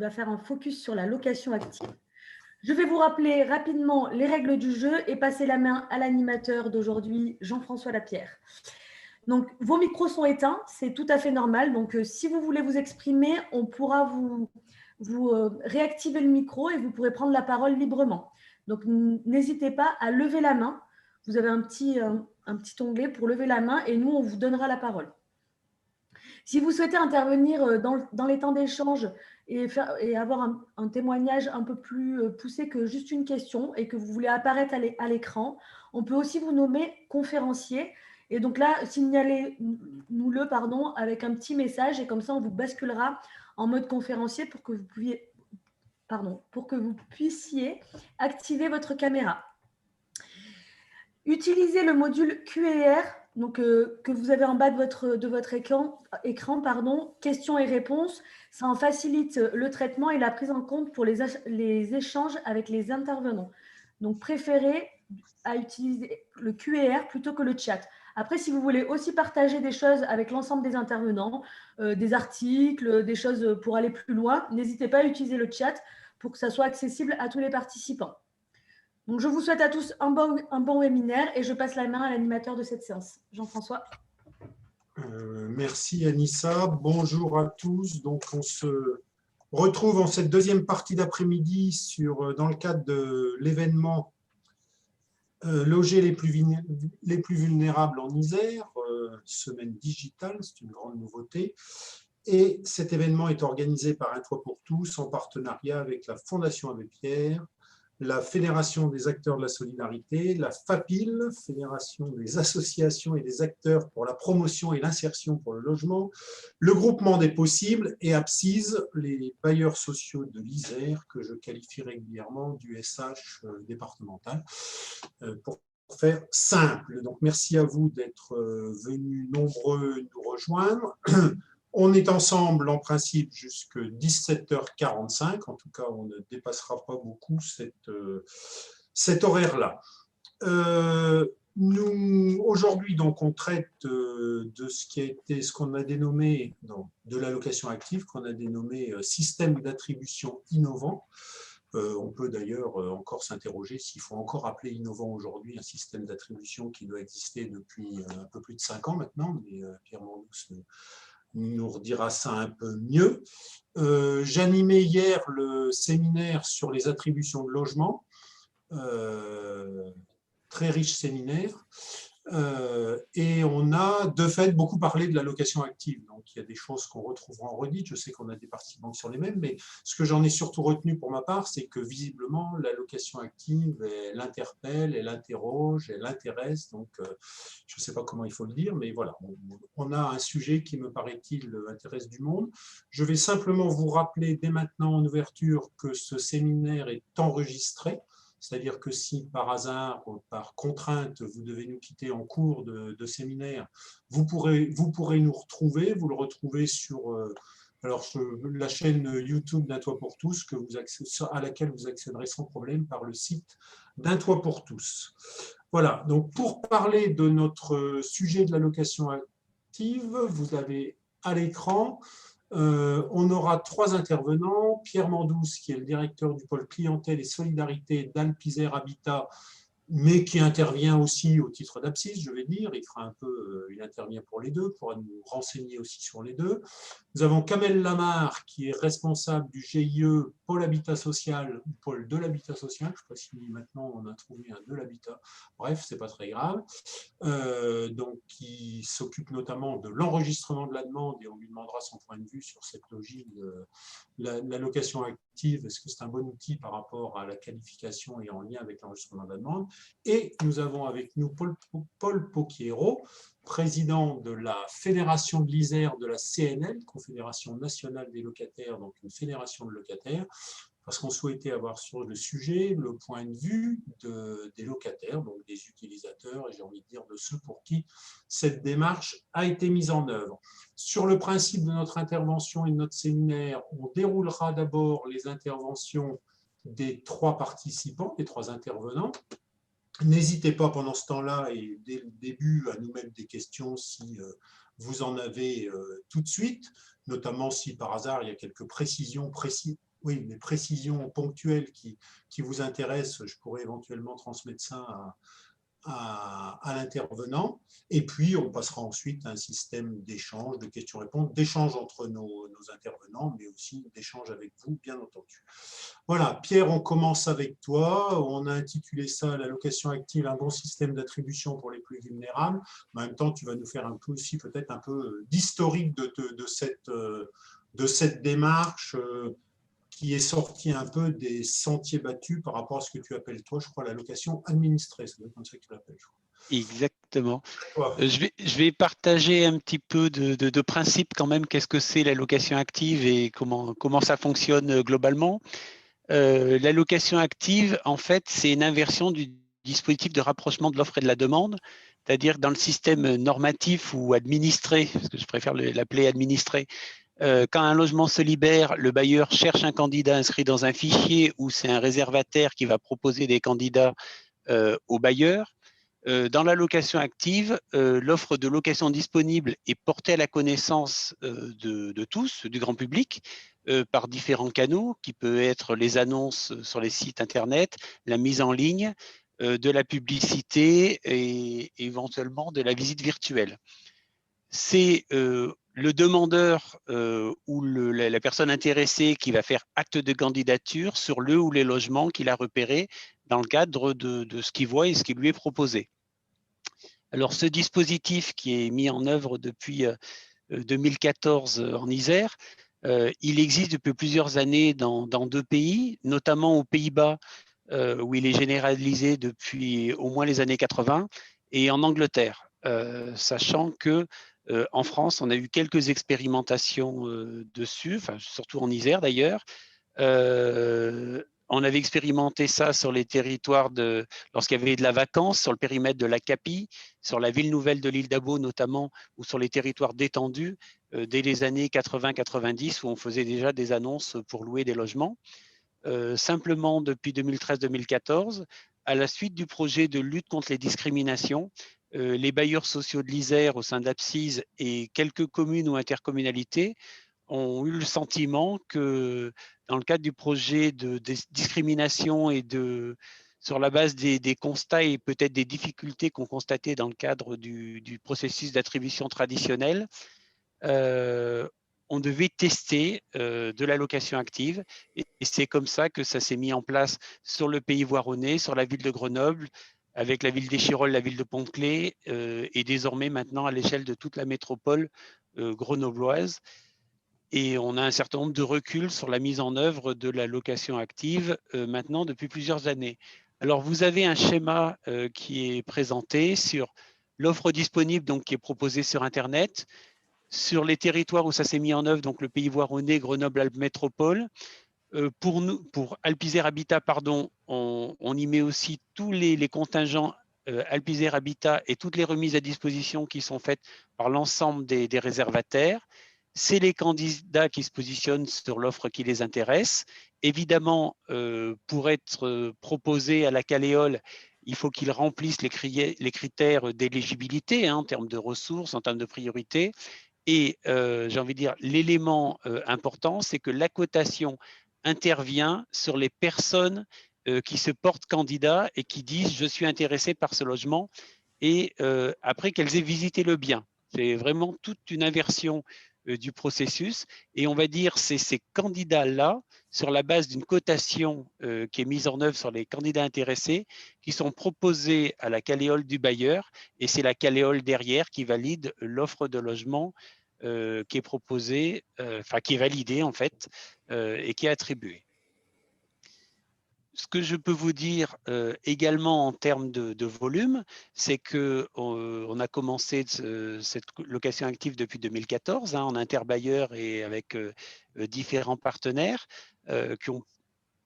va faire un focus sur la location active. Je vais vous rappeler rapidement les règles du jeu et passer la main à l'animateur d'aujourd'hui, Jean-François Lapierre. Donc, vos micros sont éteints, c'est tout à fait normal. Donc, si vous voulez vous exprimer, on pourra vous réactiver le micro et vous pourrez prendre la parole librement. Donc, n'hésitez pas à lever la main. Vous avez un petit onglet pour lever la main et nous, on vous donnera la parole. Si vous souhaitez intervenir dans les temps d'échange et avoir un témoignage un peu plus poussé que juste une question et que vous voulez apparaître à l'écran, on peut aussi vous nommer conférencier. Et donc là, signalez-nous-le avec un petit message et comme ça, on vous basculera en mode conférencier pour que vous puissiez activer votre caméra. Utilisez le module Q&R donc, que vous avez en bas de votre écran, questions et réponses. Ça en facilite le traitement et la prise en compte pour les échanges avec les intervenants. Donc, préférez à utiliser le Q&R plutôt que le chat. Après, si vous voulez aussi partager des choses avec l'ensemble des intervenants, des articles, des choses pour aller plus loin, n'hésitez pas à utiliser le chat pour que ça soit accessible à tous les participants. Donc, je vous souhaite à tous un bon webinaire et je passe la main à l'animateur de cette séance. Jean-François. Merci Anissa. Bonjour à tous. Donc, on se retrouve en cette deuxième partie d'après-midi dans le cadre de l'événement Loger les plus vulnérables en Isère, semaine digitale, c'est une grande nouveauté. Et cet événement est organisé par Un Toit pour tous en partenariat avec la Fondation Abbé Pierre, la Fédération des acteurs de la solidarité, la FAPIL, Fédération des associations et des acteurs pour la promotion et l'insertion pour le logement, le groupement des possibles et APSIS, les bailleurs sociaux de l'Isère, que je qualifie régulièrement du SH départemental, pour faire simple. Donc, merci à vous d'être venus nombreux nous rejoindre. On est ensemble en principe jusqu'à 17h45, en tout cas on ne dépassera pas beaucoup cet horaire-là. Nous, aujourd'hui, donc, on traite de ce qu'on a dénommé, de l'allocation active, qu'on a dénommé système d'attribution innovant. On peut d'ailleurs encore s'interroger s'il faut encore appeler innovant aujourd'hui un système d'attribution qui doit exister depuis un peu plus de 5 ans maintenant, mais Pierre Mandous nous redira ça un peu mieux. J'animais hier le séminaire sur les attributions de logement, très riche séminaire, et on a de fait beaucoup parlé de la location active. Donc il y a des choses qu'on retrouvera en redite. Je sais qu'on a des participants sur les mêmes, mais ce que j'en ai surtout retenu pour ma part, c'est que visiblement la location active, elle l'interpelle, elle l'interroge, elle l'intéresse. Donc je ne sais pas comment il faut le dire, mais voilà, on a un sujet qui me paraît-il intéresse du monde. Je vais simplement vous rappeler dès maintenant en ouverture que ce séminaire est enregistré. C'est-à-dire que si par hasard, par contrainte, vous devez nous quitter en cours de séminaire, vous pourrez nous retrouver. Vous le retrouvez sur la chaîne YouTube d'Un Toit pour tous, à laquelle vous accéderez sans problème par le site d'Un Toit pour tous. Voilà, donc pour parler de notre sujet de la location active, vous avez à l'écran on aura 3 intervenants, Pierre Mandous, qui est le directeur du pôle clientèle et solidarité d'Alpes Isère Habitat, mais qui intervient aussi au titre d'APSIS, je vais dire, il intervient pour les deux, pourra nous renseigner aussi sur les deux. Nous avons Kamel Lamar, qui est responsable du GIE Pôle Habitat Social, Pôle de l'Habitat Social, je ne sais pas si maintenant on a trouvé un de l'habitat, bref, ce n'est pas très grave, donc qui s'occupe notamment de l'enregistrement de la demande, et on lui demandera son point de vue sur cette logique de la location active, est-ce que c'est un bon outil par rapport à la qualification et en lien avec l'enregistrement de la demande. Et nous avons avec nous Paul Pocchiero, président de la Fédération de l'Isère de la CNL, Confédération nationale des locataires, donc une fédération de locataires, parce qu'on souhaitait avoir sur le sujet le point de vue des locataires, donc des utilisateurs, et j'ai envie de dire de ceux pour qui cette démarche a été mise en œuvre. Sur le principe de notre intervention et de notre séminaire, on déroulera d'abord les interventions des 3 participants, des 3 intervenants. N'hésitez pas pendant ce temps-là et dès le début à nous mettre des questions si vous en avez tout de suite, notamment si par hasard il y a quelques précisions oui, mes précisions ponctuelles qui vous intéressent, je pourrais éventuellement transmettre ça à l'intervenant. Et puis, on passera ensuite à un système d'échange, de questions-réponses, d'échange entre nos intervenants, mais aussi d'échange avec vous, bien entendu. Voilà, Pierre, on commence avec toi. On a intitulé ça l'allocation active, un bon système d'attribution pour les plus vulnérables. En même temps, tu vas nous faire un peu aussi peut-être un peu d'historique de cette démarche qui est sortie un peu des sentiers battus par rapport à ce que tu appelles toi, je crois, l'allocation administrée. C'est comme ça que tu l'appelles, je crois. Exactement. Toi. Je vais partager un petit peu de principe quand même. Qu'est-ce que c'est l'allocation active et comment ça fonctionne globalement? L'allocation active, en fait, c'est une inversion du dispositif de rapprochement de l'offre et de la demande, c'est-à-dire dans le système normatif ou administré, parce que je préfère l'appeler administré. Quand un logement se libère, le bailleur cherche un candidat inscrit dans un fichier où c'est un réservataire qui va proposer des candidats au bailleur. Dans la location active, l'offre de location disponible est portée à la connaissance de tous, du grand public, par différents canaux, qui peuvent être les annonces sur les sites Internet, la mise en ligne, de la publicité et éventuellement de la visite virtuelle. C'est le demandeur ou la personne intéressée qui va faire acte de candidature sur le ou les logements qu'il a repérés dans le cadre de ce qu'il voit et ce qui lui est proposé. Alors, ce dispositif qui est mis en œuvre depuis 2014 en Isère, il existe depuis plusieurs années dans 2 pays, notamment aux Pays-Bas, où il est généralisé depuis au moins les années 80, et en Angleterre, sachant que en France, on a eu quelques expérimentations dessus, enfin, surtout en Isère d'ailleurs. On avait expérimenté ça sur les territoires lorsqu'il y avait de la vacance, sur le périmètre de la CAPI, sur la ville nouvelle de l'île d'Abo notamment, ou sur les territoires détendus, dès les années 80-90, où on faisait déjà des annonces pour louer des logements. Simplement, depuis 2013-2014, à la suite du projet de lutte contre les discriminations, les bailleurs sociaux de l'Isère au sein d'Apsise et quelques communes ou intercommunalités ont eu le sentiment que dans le cadre du projet de discrimination et sur la base des constats et peut-être des difficultés qu'on constatait dans le cadre du processus d'attribution traditionnel, on devait tester de la location active. Et c'est comme ça que ça s'est mis en place sur le Pays Voironnais, sur la ville de Grenoble, avec la ville d'Échirolles, la ville de Pont-Clé, et désormais maintenant à l'échelle de toute la métropole grenobloise. Et on a un certain nombre de reculs sur la mise en œuvre de la location active maintenant depuis plusieurs années. Alors, vous avez un schéma qui est présenté sur l'offre disponible, donc qui est proposée sur Internet, sur les territoires où ça s'est mis en œuvre, donc le Pays Voironnais, Grenoble-Alpes Métropole. Pour Alp'Isère Habitat, pardon, on y met aussi tous les contingents Alp'Isère Habitat et toutes les remises à disposition qui sont faites par l'ensemble des réservataires. C'est les candidats qui se positionnent sur l'offre qui les intéresse. Évidemment, pour être proposé à la Caléole, il faut qu'ils remplissent les critères d'éligibilité en termes de ressources, en termes de priorité. Et j'ai envie de dire, l'élément important, c'est que la cotation intervient sur les personnes qui se portent candidats et qui disent « je suis intéressé par ce logement » et après qu'elles aient visité le bien. C'est vraiment toute une inversion du processus et on va dire c'est ces candidats-là, sur la base d'une cotation qui est mise en œuvre sur les candidats intéressés, qui sont proposés à la Caléole du bailleur et c'est la Caléole derrière qui valide l'offre de logement qui est proposée, qui est validée en fait et qui est attribuée. Ce que je peux vous dire également en termes de volume, c'est qu'on a commencé cette location active depuis 2014 en interbailleur et avec différents partenaires qui ont,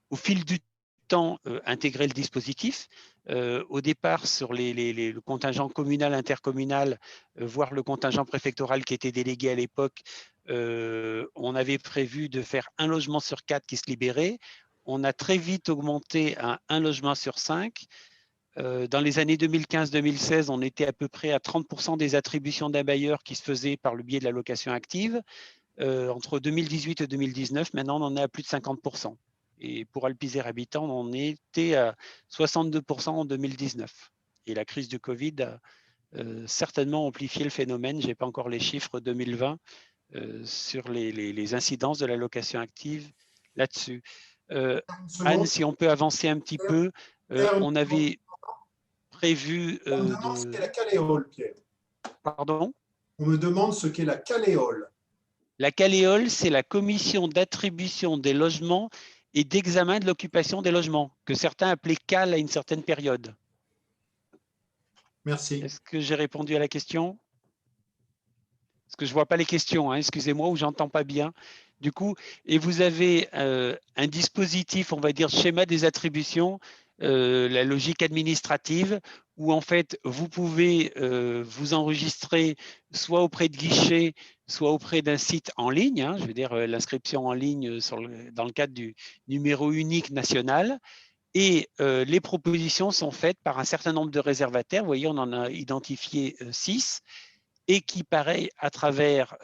au fil du temps, intégré le dispositif. Au départ, sur le contingent communal, intercommunal, voire le contingent préfectoral qui était délégué à l'époque, on avait prévu de faire un logement sur 4 qui se libérait. On a très vite augmenté à un logement sur 5. Dans les années 2015-2016, on était à peu près à 30% des attributions d'un bailleur qui se faisaient par le biais de la location active. entre 2018 et 2019, maintenant on en est à plus de 50%. Et pour Alpizère Habitant, on en était à 62% en 2019. Et la crise du Covid a certainement amplifié le phénomène. Je n'ai pas encore les chiffres 2020 sur les incidences de la location active là-dessus. Anne, si on peut avancer un petit peu, on avait prévu On me demande ce qu'est la de… Caléole, Pierre. Pardon ? On me demande ce qu'est la Caléole. La Caléole, c'est la commission d'attribution des logements et d'examen de l'occupation des logements, que certains appelaient CAL à une certaine période. Merci. Est-ce que j'ai répondu à la question? Parce que je ne vois pas les questions, hein, excusez-moi, ou j'entends pas bien. Du coup, et vous avez un dispositif, on va dire, schéma des attributions, la logique administrative, où en fait, vous pouvez vous enregistrer soit auprès de guichets, soit auprès d'un site en ligne, hein, je veux dire l'inscription en ligne dans le cadre du numéro unique national. Et les propositions sont faites par un certain nombre de réservataires. Vous voyez, on en a identifié 6 et qui, pareil, à travers,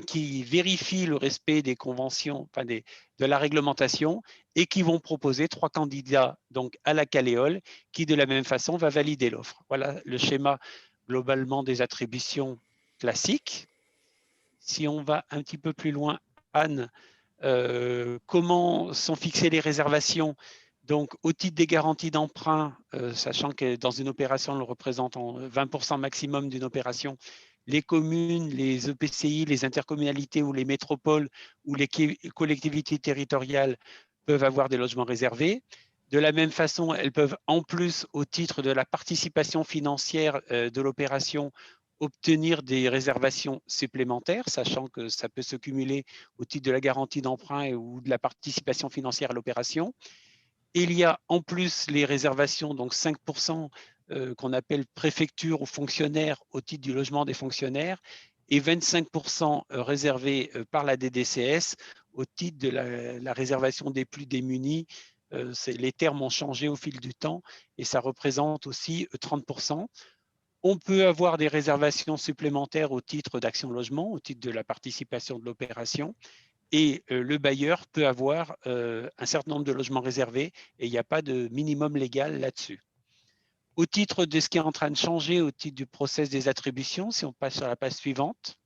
qui vérifient le respect des conventions, de la réglementation, et qui vont proposer 3 candidats donc à la Caléole, qui de la même façon va valider l'offre. Voilà le schéma globalement des attributions classiques. Si on va un petit peu plus loin, Anne, comment sont fixées les réservations? Donc, au titre des garanties d'emprunt, sachant que dans une opération, on le représente en 20% maximum d'une opération, les communes, les EPCI, les intercommunalités ou les métropoles ou les collectivités territoriales peuvent avoir des logements réservés. De la même façon, elles peuvent, en plus, au titre de la participation financière de l'opération, obtenir des réservations supplémentaires, sachant que ça peut se cumuler au titre de la garantie d'emprunt ou de la participation financière à l'opération. Il y a en plus les réservations, donc 5% qu'on appelle préfecture ou fonctionnaires au titre du logement des fonctionnaires et 25% réservés par la DDCS au titre de la réservation des plus démunis. Les termes ont changé au fil du temps et ça représente aussi 30%. On peut avoir des réservations supplémentaires au titre d'Action Logement, au titre de la participation de l'opération. Et le bailleur peut avoir un certain nombre de logements réservés et il n'y a pas de minimum légal là-dessus. Au titre de ce qui est en train de changer, au titre du process des attributions, si on passe sur la page suivante,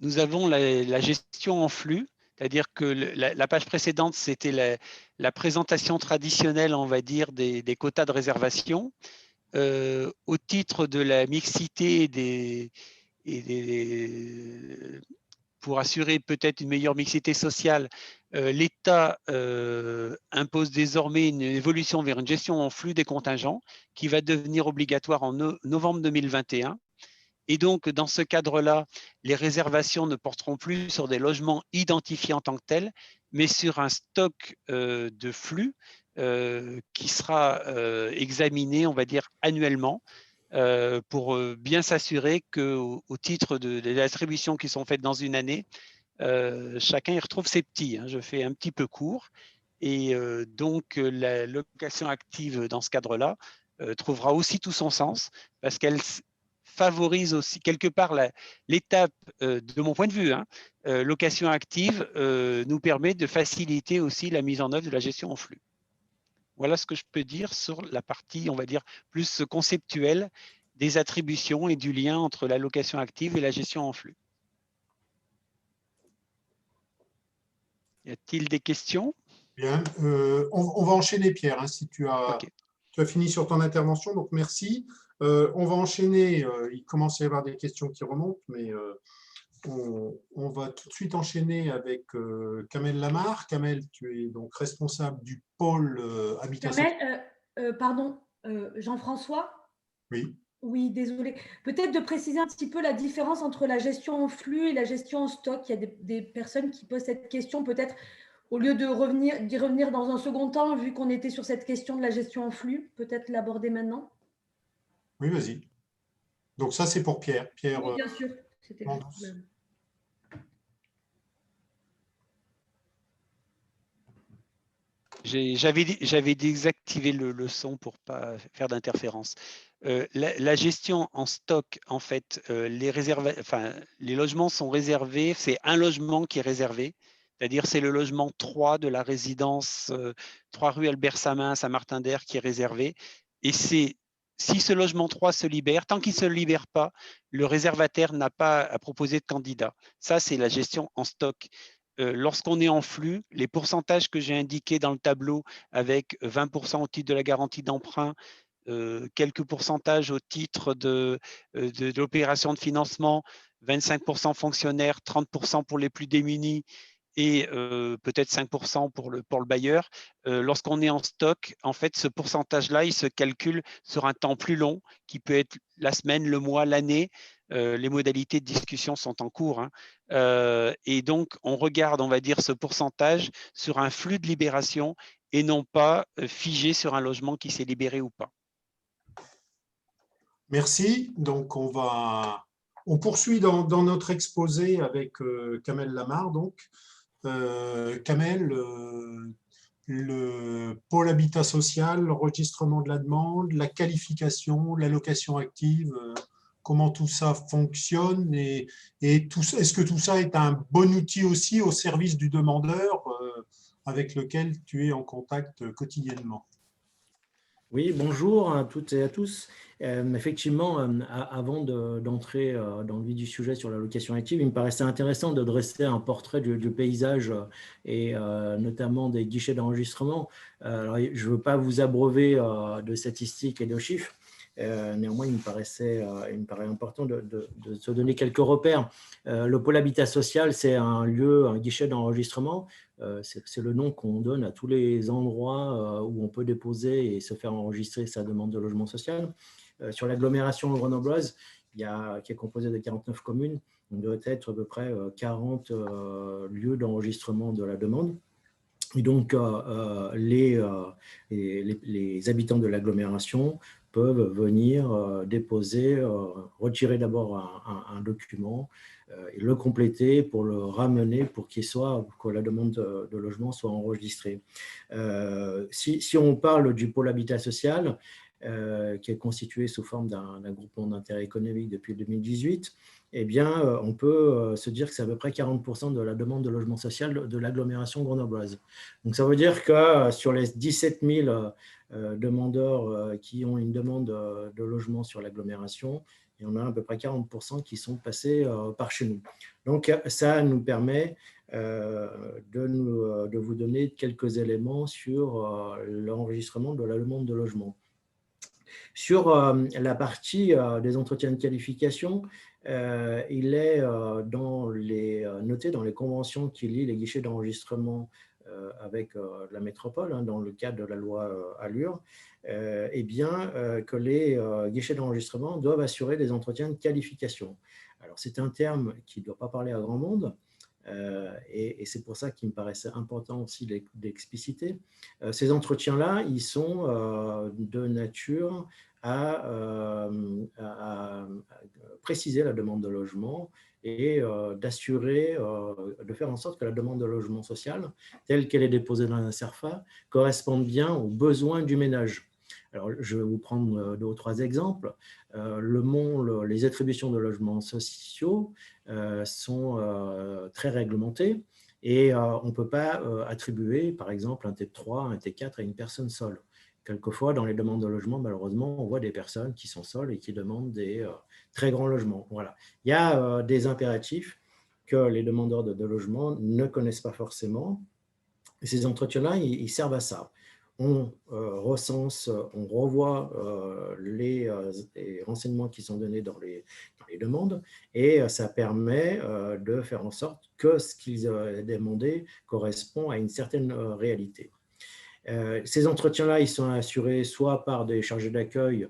nous avons la gestion en flux, c'est-à-dire que la page précédente, c'était la présentation traditionnelle, on va dire, des quotas de réservation. Au titre de la mixité pour assurer peut-être une meilleure mixité sociale, l'État impose désormais une évolution vers une gestion en flux des contingents qui va devenir obligatoire en novembre 2021. Et donc, dans ce cadre-là, les réservations ne porteront plus sur des logements identifiés en tant que tels, mais sur un stock de flux qui sera examiné, on va dire, annuellement, pour bien s'assurer qu'au titre des attributions qui sont faites dans une année, chacun y retrouve ses petits. Hein. Je fais un petit peu court. Et donc, la location active dans ce cadre-là trouvera aussi tout son sens parce qu'elle favorise aussi quelque part l'étape, de mon point de vue, hein, location active nous permet de faciliter aussi la mise en œuvre de la gestion en flux. Voilà ce que je peux dire sur la partie, on va dire, plus conceptuelle des attributions et du lien entre la location active et la gestion en flux. Y a-t-il des questions? Bien, on va enchaîner, Pierre, hein, si tu as fini sur ton intervention, donc merci. On va enchaîner, il commence à y avoir des questions qui remontent, mais on va tout de suite enchaîner avec Kamel Lamar. Kamel, tu es donc responsable du pôle habitation. Kamel, pardon, Jean-François? Oui. Oui, désolé. Peut-être de préciser un petit peu la différence entre la gestion en flux et la gestion en stock. Il y a des personnes qui posent cette question, peut-être au lieu d'y revenir dans un second temps, vu qu'on était sur cette question de la gestion en flux, peut-être l'aborder maintenant. Oui, vas-y. Donc ça, c'est pour Pierre. Pierre, oui, bien sûr. C'était juste J'avais désactivé le son pour pas faire d'interférence. La gestion en stock, en fait, les logements sont réservés, c'est un logement qui est réservé, c'est-à-dire c'est le logement 3 de la résidence 3 rue Albert Samin à Saint-Martin-d'Air qui est réservé. Et si ce logement 3 se libère, tant qu'il ne se libère pas, le réservataire n'a pas à proposer de candidat. Ça, c'est la gestion en stock. Lorsqu'on est en flux, les pourcentages que j'ai indiqués dans le tableau avec 20% au titre de la garantie d'emprunt, quelques pourcentages au titre de l'opération de financement, 25% fonctionnaires, 30% pour les plus démunis et peut-être 5% pour le bailleur. Lorsqu'on est en stock, en fait, ce pourcentage-là, il se calcule sur un temps plus long, qui peut être la semaine, le mois, l'année. Les modalités de discussion sont en cours, hein. Et donc, on regarde, on va dire, ce pourcentage sur un flux de libération et non pas figé sur un logement qui s'est libéré ou pas. Merci. Donc, on poursuit dans notre exposé avec Kamel Lamar. Donc, Kamel, le pôle habitat social, l'enregistrement de la demande, la qualification, l'allocation active, comment tout ça fonctionne et est-ce que tout ça est un bon outil aussi au service du demandeur avec lequel tu es en contact quotidiennement? Oui, bonjour à toutes et à tous. Effectivement, avant d'entrer dans le vif du sujet sur la location active, il me paraissait intéressant de dresser un portrait du paysage et notamment des guichets d'enregistrement. Alors, je ne veux pas vous abreuver de statistiques et de chiffres. Néanmoins, il me paraît important de se donner quelques repères. Le pôle habitat social, c'est un guichet d'enregistrement. C'est le nom qu'on donne à tous les endroits où on peut déposer et se faire enregistrer sa demande de logement social. Sur l'agglomération grenobloise, qui est composée de 49 communes, on doit être à peu près 40 lieux d'enregistrement de la demande. Et donc, les habitants de l'agglomération peuvent venir déposer, retirer d'abord un document et le compléter pour le ramener pour que la demande de logement soit enregistrée. Si on parle du pôle habitat social, qui est constitué sous forme d'un groupement d'intérêt économique depuis 2018, eh bien, on peut se dire que c'est à peu près 40% de la demande de logement social de l'agglomération grenobloise. Donc, ça veut dire que sur les 17 000 demandeurs qui ont une demande de logement sur l'agglomération, il y en a à peu près 40% qui sont passés par chez nous. Donc, ça nous permet de vous donner quelques éléments sur l'enregistrement de la demande de logement. Sur la partie des entretiens de qualification, il est noté dans les conventions qui lient les guichets d'enregistrement avec la métropole, hein, dans le cadre de la loi ALUR, que les guichets d'enregistrement doivent assurer des entretiens de qualification. Alors, c'est un terme qui ne doit pas parler à grand monde, et c'est pour ça qu'il me paraissait important aussi d'expliciter. Ces entretiens-là, ils sont de nature à préciser la demande de logement et d'assurer, de faire en sorte que la demande de logement social, telle qu'elle est déposée dans la CERFA, corresponde bien aux besoins du ménage. Alors, je vais vous prendre 2 ou 3 exemples. Les attributions de logements sociaux sont très réglementées et on ne peut pas attribuer, par exemple, un T3, un T4 à une personne seule. Quelquefois, dans les demandes de logement, malheureusement, on voit des personnes qui sont seules et qui demandent des très grands logements. Voilà. Il y a des impératifs que les demandeurs de logement ne connaissent pas forcément. Et ces entretiens-là, ils servent à ça. On recense, on revoit les renseignements qui sont donnés dans les demandes et ça permet de faire en sorte que ce qu'ils ont demandé correspond à une certaine réalité. Ces entretiens-là, ils sont assurés soit par des chargés d'accueil,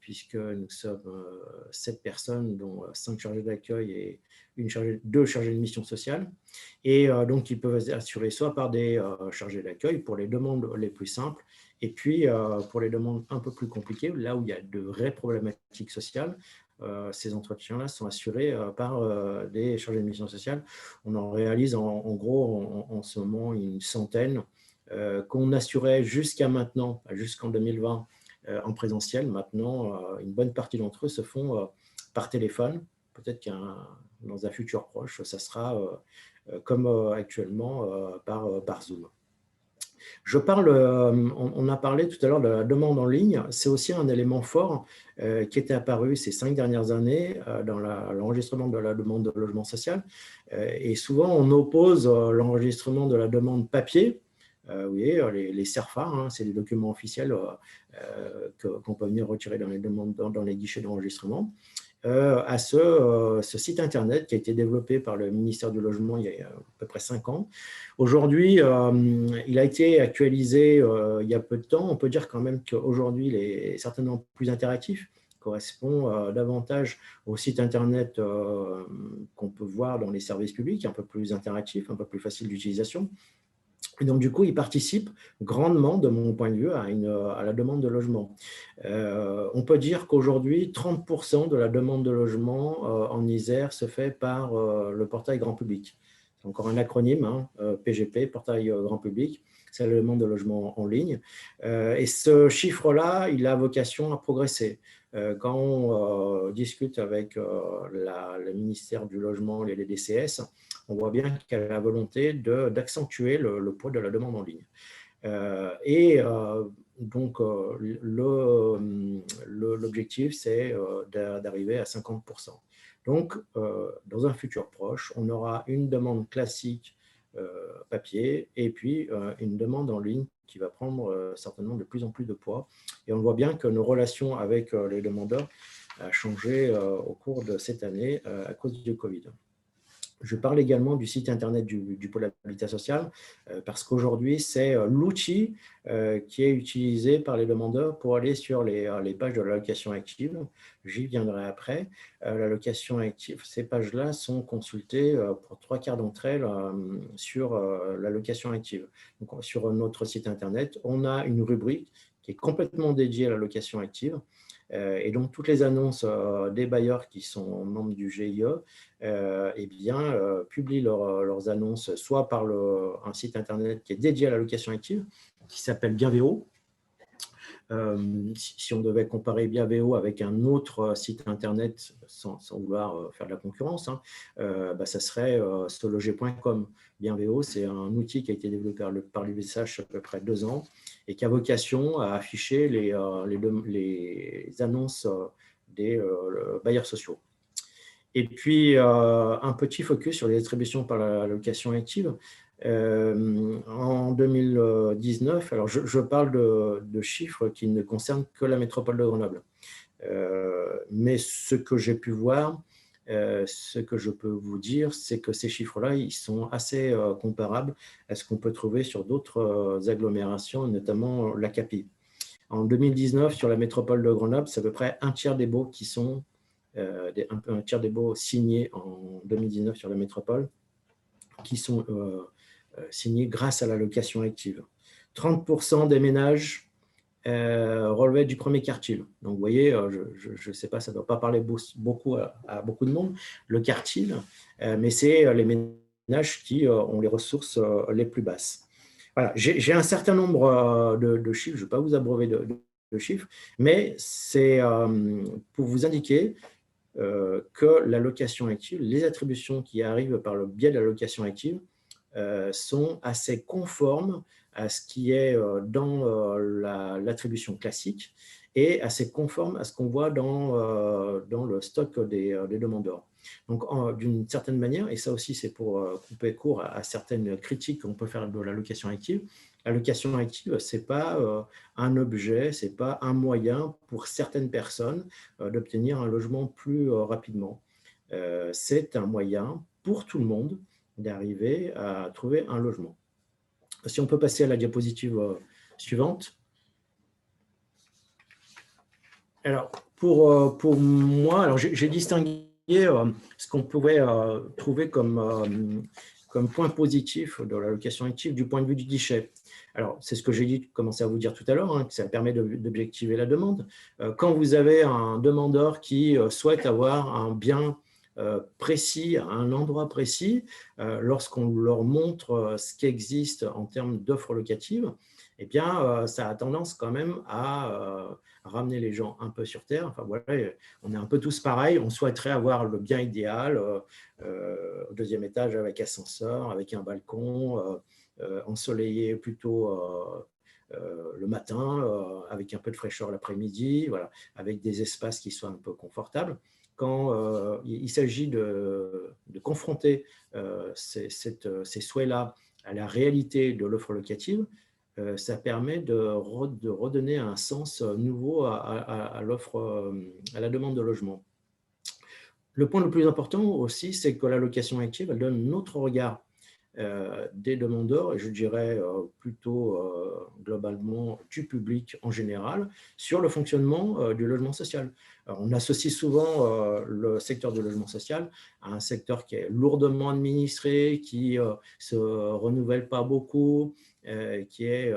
puisque nous sommes 7 personnes, dont 5 chargés d'accueil et 2 chargés de mission sociale. Et donc, ils peuvent être assurés soit par des chargés d'accueil pour les demandes les plus simples, et puis pour les demandes un peu plus compliquées, là où il y a de vraies problématiques sociales, ces entretiens-là sont assurés par des chargés de mission sociale. On en réalise en gros en ce moment une centaine qu'on assurait jusqu'à maintenant, jusqu'en 2020, en présentiel. Maintenant, une bonne partie d'entre eux se font par téléphone. Peut-être dans un futur proche, ça sera comme actuellement par Zoom. On a parlé tout à l'heure de la demande en ligne. C'est aussi un élément fort qui était apparu ces 5 dernières années dans l'enregistrement de la demande de logement social. Et souvent, on oppose l'enregistrement de la demande papier. Vous voyez, les CERFA, hein, c'est des documents officiels qu'on peut venir retirer dans les guichets d'enregistrement, à ce site internet qui a été développé par le ministère du Logement il y a à peu près 5 ans. Aujourd'hui, il a été actualisé il y a peu de temps. On peut dire quand même qu'aujourd'hui, il est certainement plus interactif, correspond davantage au site internet qu'on peut voir dans les services publics, un peu plus interactif, un peu plus facile d'utilisation. Et donc, du coup, il participe grandement, de mon point de vue, à la demande de logement. On peut dire qu'aujourd'hui, 30% de la demande de logement en Isère se fait par le portail grand public. C'est encore un acronyme, hein, PGP, portail grand public, c'est la demande de logement en ligne. Et ce chiffre-là, il a vocation à progresser. Quand on discute avec le ministère du Logement, les DCS, on voit bien qu'il y a la volonté d'accentuer le poids de la demande en ligne. Donc, l'objectif, c'est d'arriver à 50%. Donc, dans un futur proche, on aura une demande classique papier et puis une demande en ligne qui va prendre certainement de plus en plus de poids. Et on voit bien que nos relations avec les demandeurs ont changé au cours de cette année à cause du Covid. Je parle également du site internet du pôle habitat social parce qu'aujourd'hui, c'est l'outil qui est utilisé par les demandeurs pour aller sur les pages de la location active. J'y viendrai après. La location active, ces pages-là sont consultées pour 3/4 d'entre elles sur la location active. Donc, sur notre site internet, on a une rubrique qui est complètement dédiée à la location active. Et donc, toutes les annonces des bailleurs qui sont membres du GIE publient leurs annonces soit par un site internet qui est dédié à la location active, qui s'appelle Bienvéo. Si on devait comparer Bienvéo avec un autre site internet, sans vouloir faire de la concurrence, hein, ça serait seloger.com. Bienvéo, c'est un outil qui a été développé par l'USH à peu près 2 ans et qui a vocation à afficher les annonces des bailleurs sociaux. Et puis, un petit focus sur les attributions par la location active. En 2019, alors je parle de chiffres qui ne concernent que la métropole de Grenoble. Mais ce que j'ai pu voir, ce que je peux vous dire, c'est que ces chiffres-là, ils sont assez comparables à ce qu'on peut trouver sur d'autres agglomérations, notamment l'ACAPI. En 2019, sur la métropole de Grenoble, c'est à peu près un tiers des baux qui sont un tiers des baux signés en 2019 sur la métropole, qui sont signés grâce à la location active. 30% des ménages relevaient du premier quartile. Donc, vous voyez, je ne sais pas, ça ne doit pas parler beaucoup à beaucoup de monde, le quartile, mais c'est les ménages qui ont les ressources les plus basses. Voilà, j'ai un certain nombre de chiffres, je ne vais pas vous abreuver de chiffres, mais c'est pour vous indiquer que la location active, les attributions qui arrivent par le biais de la location active sont assez conformes à ce qui est dans l'attribution classique et assez conformes à ce qu'on voit dans le stock des demandeurs. Donc, d'une certaine manière, et ça aussi c'est pour couper court à certaines critiques qu'on peut faire de la location active, la location active, ce n'est pas un objet, ce n'est pas un moyen pour certaines personnes d'obtenir un logement plus rapidement. C'est un moyen pour tout le monde d'arriver à trouver un logement. Si on peut passer à la diapositive suivante. Alors, pour moi, alors j'ai distingué ce qu'on pouvait trouver comme point positif de la location active du point de vue du guichet. Alors, c'est ce que j'ai commencé à vous dire tout à l'heure, hein, que ça permet d'objectiver la demande. Quand vous avez un demandeur qui souhaite avoir un bien précis, à un endroit précis, lorsqu'on leur montre ce qui existe en termes d'offres locatives, eh bien, ça a tendance quand même à ramener les gens un peu sur terre. Enfin, voilà, on est un peu tous pareils. On souhaiterait avoir le bien idéal au deuxième étage avec ascenseur, avec un balcon, ensoleillé plutôt le matin, avec un peu de fraîcheur l'après-midi, voilà, avec des espaces qui soient un peu confortables. Quand il s'agit de confronter ces souhaits-là à la réalité de l'offre locative, ça permet de redonner un sens nouveau à l'offre, à la demande de logement. Le point le plus important aussi, c'est que la location active, elle donne un autre regard des demandeurs, et je dirais plutôt globalement du public en général, sur le fonctionnement du logement social. Alors, on associe souvent le secteur du logement social à un secteur qui est lourdement administré, qui ne se renouvelle pas beaucoup, qui est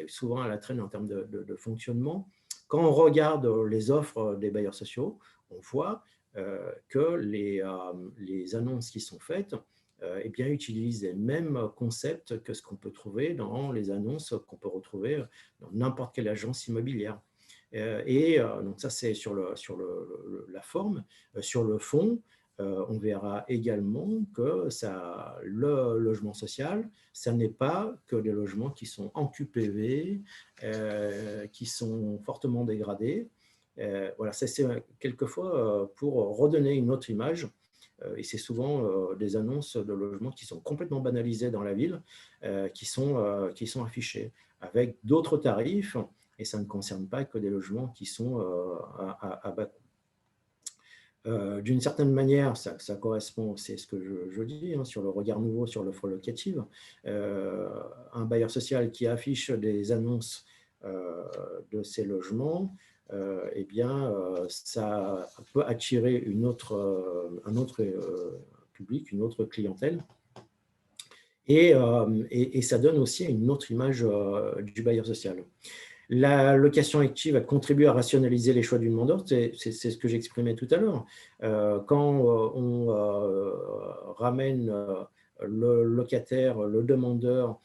souvent à la traîne en termes de fonctionnement. Quand on regarde les offres des bailleurs sociaux, on voit que les annonces qui sont faites eh bien, utilisent les mêmes concepts que ce qu'on peut trouver dans les annonces qu'on peut retrouver dans n'importe quelle agence immobilière. Donc ça, c'est sur la forme. Sur le fond, on verra également que le logement social, ça n'est pas que des logements qui sont en QPV, qui sont fortement dégradés. Voilà, c'est quelquefois pour redonner une autre image. Et c'est souvent des annonces de logements qui sont complètement banalisées dans la ville, qui sont affichées avec d'autres tarifs, et ça ne concerne pas que des logements qui sont à bas coût. D'une certaine manière, ça correspond, c'est ce que je dis, hein, sur le regard nouveau sur l'offre locative. Un bailleur social qui affiche des annonces de ces logements, eh bien, ça peut attirer un autre public, une autre clientèle. Et ça donne aussi une autre image du bailleur social. La location active a contribué à rationaliser les choix du demandeur, c'est ce que j'exprimais tout à l'heure. Quand on ramène le locataire, le demandeur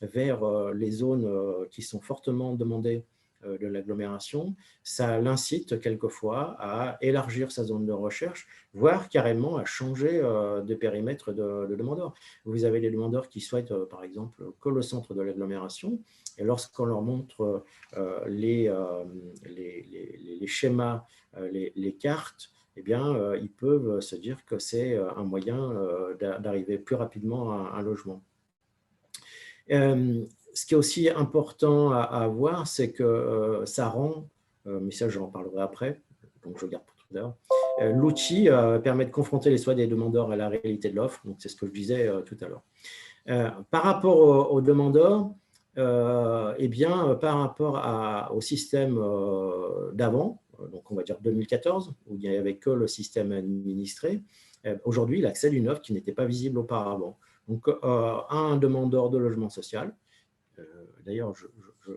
vers les zones qui sont fortement demandées de l'agglomération, ça l'incite quelquefois à élargir sa zone de recherche, voire carrément à changer de périmètre de demandeurs. Vous avez des demandeurs qui souhaitent, par exemple, que le centre de l'agglomération, et lorsqu'on leur montre les schémas, les cartes, eh bien, ils peuvent se dire que c'est un moyen d'arriver plus rapidement à un logement. Ce qui est aussi important à voir, c'est que ça rend, mais ça j'en parlerai après, donc je garde pour tout à l'heure, l'outil permet de confronter les souhaits des demandeurs à la réalité de l'offre, donc c'est ce que je disais tout à l'heure. Par rapport aux demandeurs, eh bien, par rapport au système d'avant, donc on va dire 2014, où il n'y avait que le système administré, aujourd'hui il accède à une offre qui n'était pas visible auparavant. Donc, un demandeur de logement social, d'ailleurs,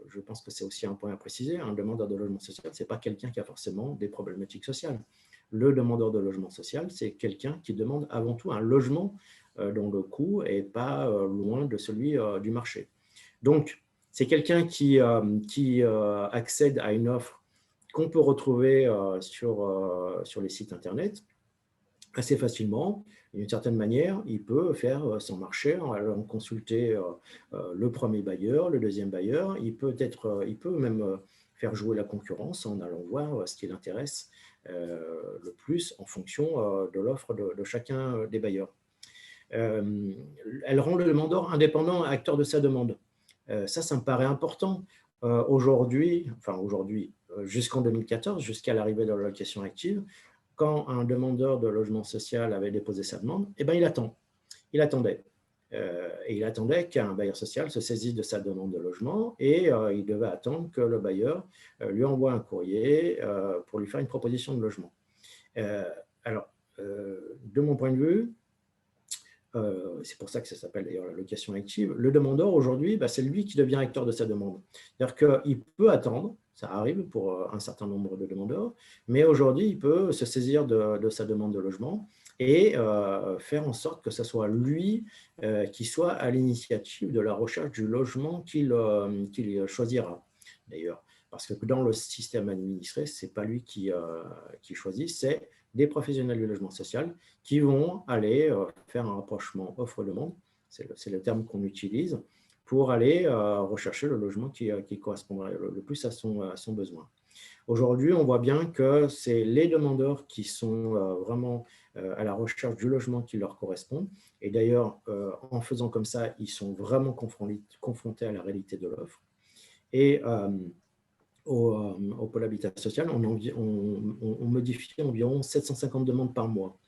je pense que c'est aussi un point à préciser, un demandeur de logement social, ce n'est pas quelqu'un qui a forcément des problématiques sociales. Le demandeur de logement social, c'est quelqu'un qui demande avant tout un logement dont le coût n'est pas loin de celui du marché. Donc, c'est quelqu'un qui accède à une offre qu'on peut retrouver sur les sites Internet, assez facilement. D'une certaine manière, il peut faire son marché en allant consulter le premier bailleur, le deuxième bailleur. Il peut même faire jouer la concurrence en allant voir ce qui l'intéresse le plus en fonction de l'offre de chacun des bailleurs. Elle rend le demandeur indépendant, acteur de sa demande. Ça me paraît important. Aujourd'hui, jusqu'en 2014, jusqu'à l'arrivée de la location active, quand un demandeur de logement social avait déposé sa demande, eh ben, il attendait. Et il attendait qu'un bailleur social se saisisse de sa demande de logement et il devait attendre que le bailleur lui envoie un courrier pour lui faire une proposition de logement. Alors, de mon point de vue, c'est pour ça que ça s'appelle d'ailleurs la location active, le demandeur aujourd'hui, c'est lui qui devient acteur de sa demande. C'est-à-dire qu'il peut attendre, ça arrive pour un certain nombre de demandeurs, mais aujourd'hui, il peut se saisir de sa demande de logement et faire en sorte que ce soit lui qui soit à l'initiative de la recherche du logement qu'il choisira, d'ailleurs. Parce que dans le système administré, ce n'est pas lui qui choisit, c'est des professionnels du logement social qui vont aller faire un rapprochement offre-demande, c'est le terme qu'on utilise, pour aller rechercher le logement qui correspondrait le plus à son besoin. Aujourd'hui, on voit bien que c'est les demandeurs qui sont vraiment à la recherche du logement qui leur correspond. Et d'ailleurs, en faisant comme ça, ils sont vraiment confrontés à la réalité de l'offre. Et au pôle habitat social, on modifie environ 750 demandes par mois.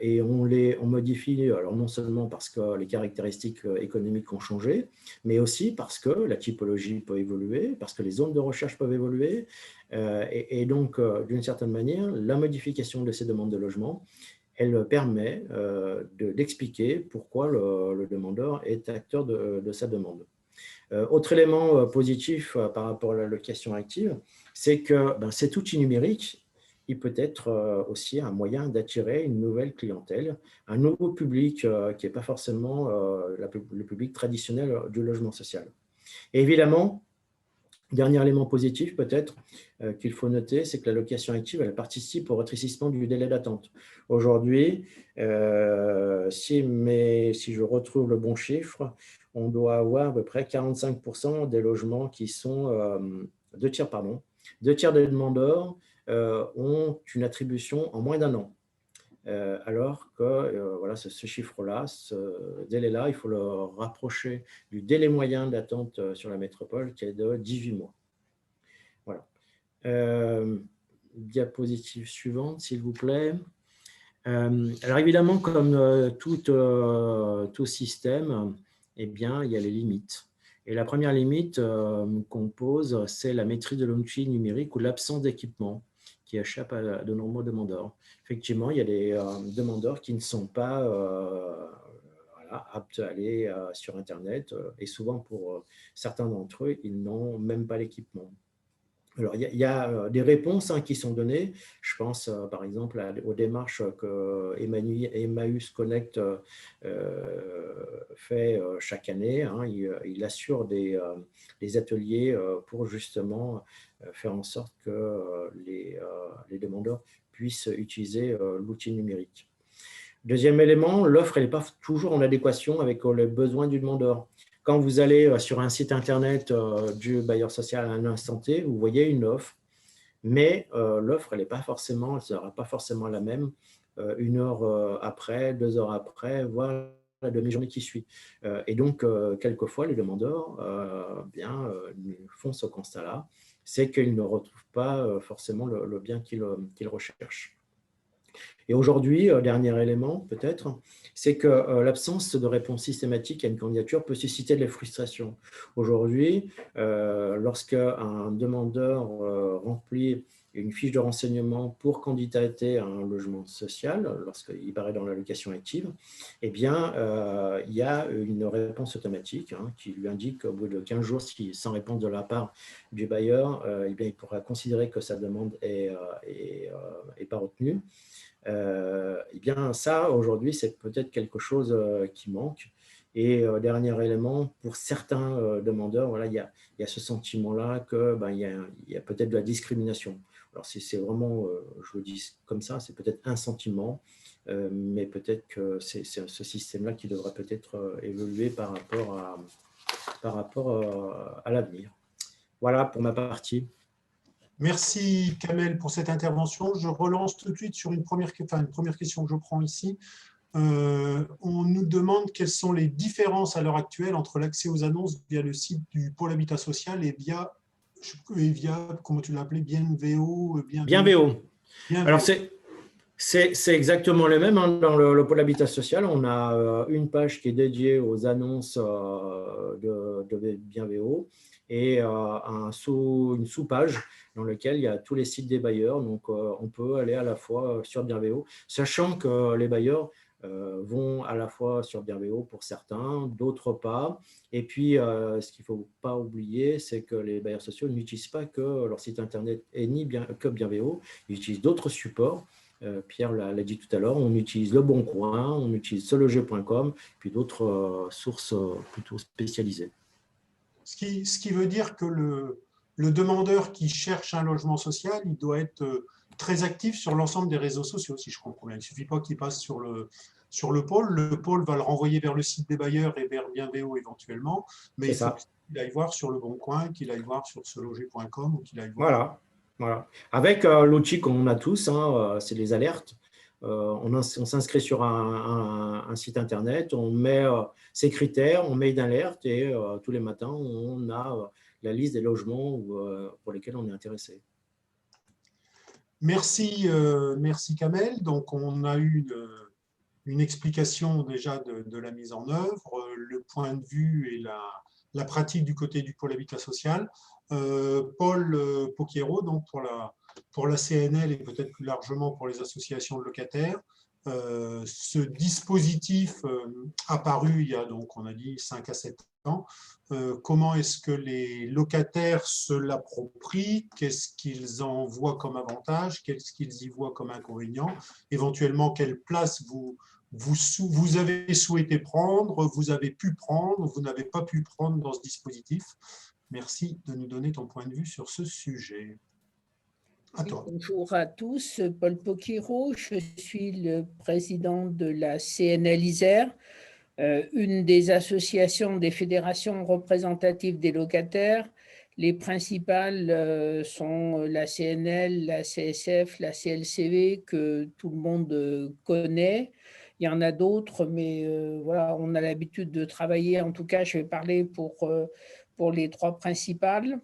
Et on modifie, alors non seulement parce que les caractéristiques économiques ont changé, mais aussi parce que la typologie peut évoluer, parce que les zones de recherche peuvent évoluer. Et donc, d'une certaine manière, la modification de ces demandes de logement, elle permet d'expliquer pourquoi le demandeur est acteur de sa demande. Autre élément positif par rapport à la location active, c'est que cet outil numérique, il peut être aussi un moyen d'attirer une nouvelle clientèle, un nouveau public qui n'est pas forcément le public traditionnel du logement social. Et évidemment, dernier élément positif peut-être qu'il faut noter, c'est que la location active, elle participe au rétrécissement du délai d'attente. Aujourd'hui, si je retrouve le bon chiffre, on doit avoir à peu près 45% des logements qui sont, 2 tiers des demandeurs ont une attribution en moins d'un an. Alors que voilà, ce chiffre-là, ce délai-là, il faut le rapprocher du délai moyen d'attente sur la métropole qui est de 18 mois. Voilà. Diapositive suivante, s'il vous plaît. Alors évidemment, comme tout système, eh bien, il y a les limites. Et la première limite qu'on pose, c'est la maîtrise de l'outil numérique ou l'absence d'équipement qui échappe à de nombreux demandeurs. Effectivement, il y a des demandeurs qui ne sont pas aptes à aller sur Internet et souvent pour certains d'entre eux, ils n'ont même pas l'équipement. Alors, il y a des réponses qui sont données. Je pense par exemple aux démarches que Emmaüs Connect fait chaque année. Il assure des ateliers pour justement faire en sorte que les demandeurs puissent utiliser l'outil numérique. Deuxième élément, l'offre n'est pas toujours en adéquation avec les besoins du demandeur. Quand vous allez sur un site internet du bailleur social à un instant T, vous voyez une offre, mais l'offre, elle ne sera pas forcément la même 1 heure après, 2 heures après, voire la demi-journée qui suit. Et donc, quelquefois, les demandeurs font ce constat-là, c'est qu'ils ne retrouvent pas forcément le bien qu'ils recherchent. Et aujourd'hui, dernier élément peut-être, c'est que l'absence de réponse systématique à une candidature peut susciter de la frustration. Aujourd'hui, lorsqu'un demandeur remplit une fiche de renseignement pour candidater à un logement social, lorsqu'il paraît dans la location active, eh bien, il y a une réponse automatique qui lui indique qu'au bout de 15 jours, sans réponse de la part du bailleur, eh bien, il pourra considérer que sa demande n'est pas retenue. Eh bien, ça, aujourd'hui, c'est peut-être quelque chose qui manque. Et dernier élément, pour certains demandeurs, voilà, il y a ce sentiment-là qu'il y a peut-être de la discrimination. Alors, si c'est vraiment, je le dis comme ça, c'est peut-être un sentiment, mais peut-être que c'est ce système-là qui devrait peut-être évoluer par rapport à l'avenir. Voilà pour ma partie. Merci Kamel pour cette intervention. Je relance tout de suite sur une première question que je prends ici. On nous demande quelles sont les différences à l'heure actuelle entre l'accès aux annonces via le site du pôle habitat social et via comment tu l'as appelé, Bienvéo. Alors, c'est exactement le même. Dans le pôle habitat social, on a une page qui est dédiée aux annonces de Bienvéo et une sous-page dans laquelle il y a tous les sites des bailleurs. Donc, on peut aller à la fois sur Bienvéo, sachant que les bailleurs vont à la fois sur Bienvéo pour certains, d'autres pas. Et puis, ce qu'il ne faut pas oublier, c'est que les bailleurs sociaux n'utilisent pas que leur site internet et ni que Bienvéo, ils utilisent d'autres supports. Pierre l'a dit tout à l'heure, on utilise Le Bon Coin, on utilise seloger.com, puis d'autres sources plutôt spécialisées. Ce qui veut dire que le demandeur qui cherche un logement social, il doit être très actif sur l'ensemble des réseaux sociaux, si je comprends bien. Il ne suffit pas qu'il passe sur le pôle. Le pôle va le renvoyer vers le site des bailleurs et vers Bienvéo éventuellement, mais il faut qu'il aille voir sur Le Bon Coin, qu'il aille voir sur seloger.com ou qu'il aille voir. Voilà. Avec l'outil qu'on a tous, c'est les alertes. On s'inscrit sur un site internet, on met ses critères, on met une alerte et tous les matins, on a la liste des logements pour lesquels on est intéressé. Merci Kamel. Donc, on a eu une explication déjà de la mise en œuvre, le point de vue et la pratique du côté du pôle habitat social. Paul Poquiero, donc pour la CNL et peut-être plus largement pour les associations de locataires. Ce dispositif apparu il y a donc, on a dit, 5 à 7 ans. Comment est-ce que les locataires se l'approprient? Qu'est-ce qu'ils en voient comme avantage? Qu'est-ce qu'ils y voient comme inconvénient? Éventuellement, quelle place vous avez souhaité prendre, vous avez pu prendre, vous n'avez pas pu prendre dans ce dispositif? Merci de nous donner ton point de vue sur ce sujet. À toi. Bonjour à tous, Paul Poquiero, je suis le président de la CNL Isère, une des associations des fédérations représentatives des locataires. Les principales sont la CNL, la CSF, la CLCV, que tout le monde connaît. Il y en a d'autres, mais voilà, on a l'habitude de travailler. En tout cas, je vais parler pour les 3 principales.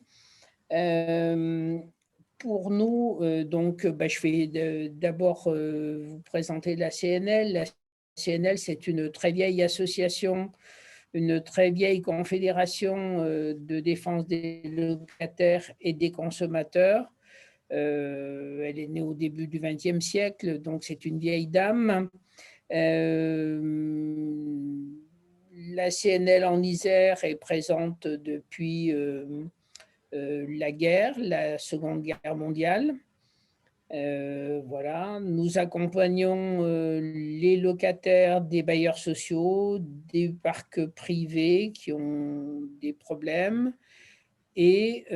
Pour nous, je vais d'abord vous présenter la CNL. La CNL, c'est une très vieille association, une très vieille confédération de défense des locataires et des consommateurs. Elle est née au début du XXe siècle, donc c'est une vieille dame. La CNL en Isère est présente depuis la Seconde Guerre mondiale. Voilà, nous accompagnons les locataires des bailleurs sociaux, des parcs privés qui ont des problèmes et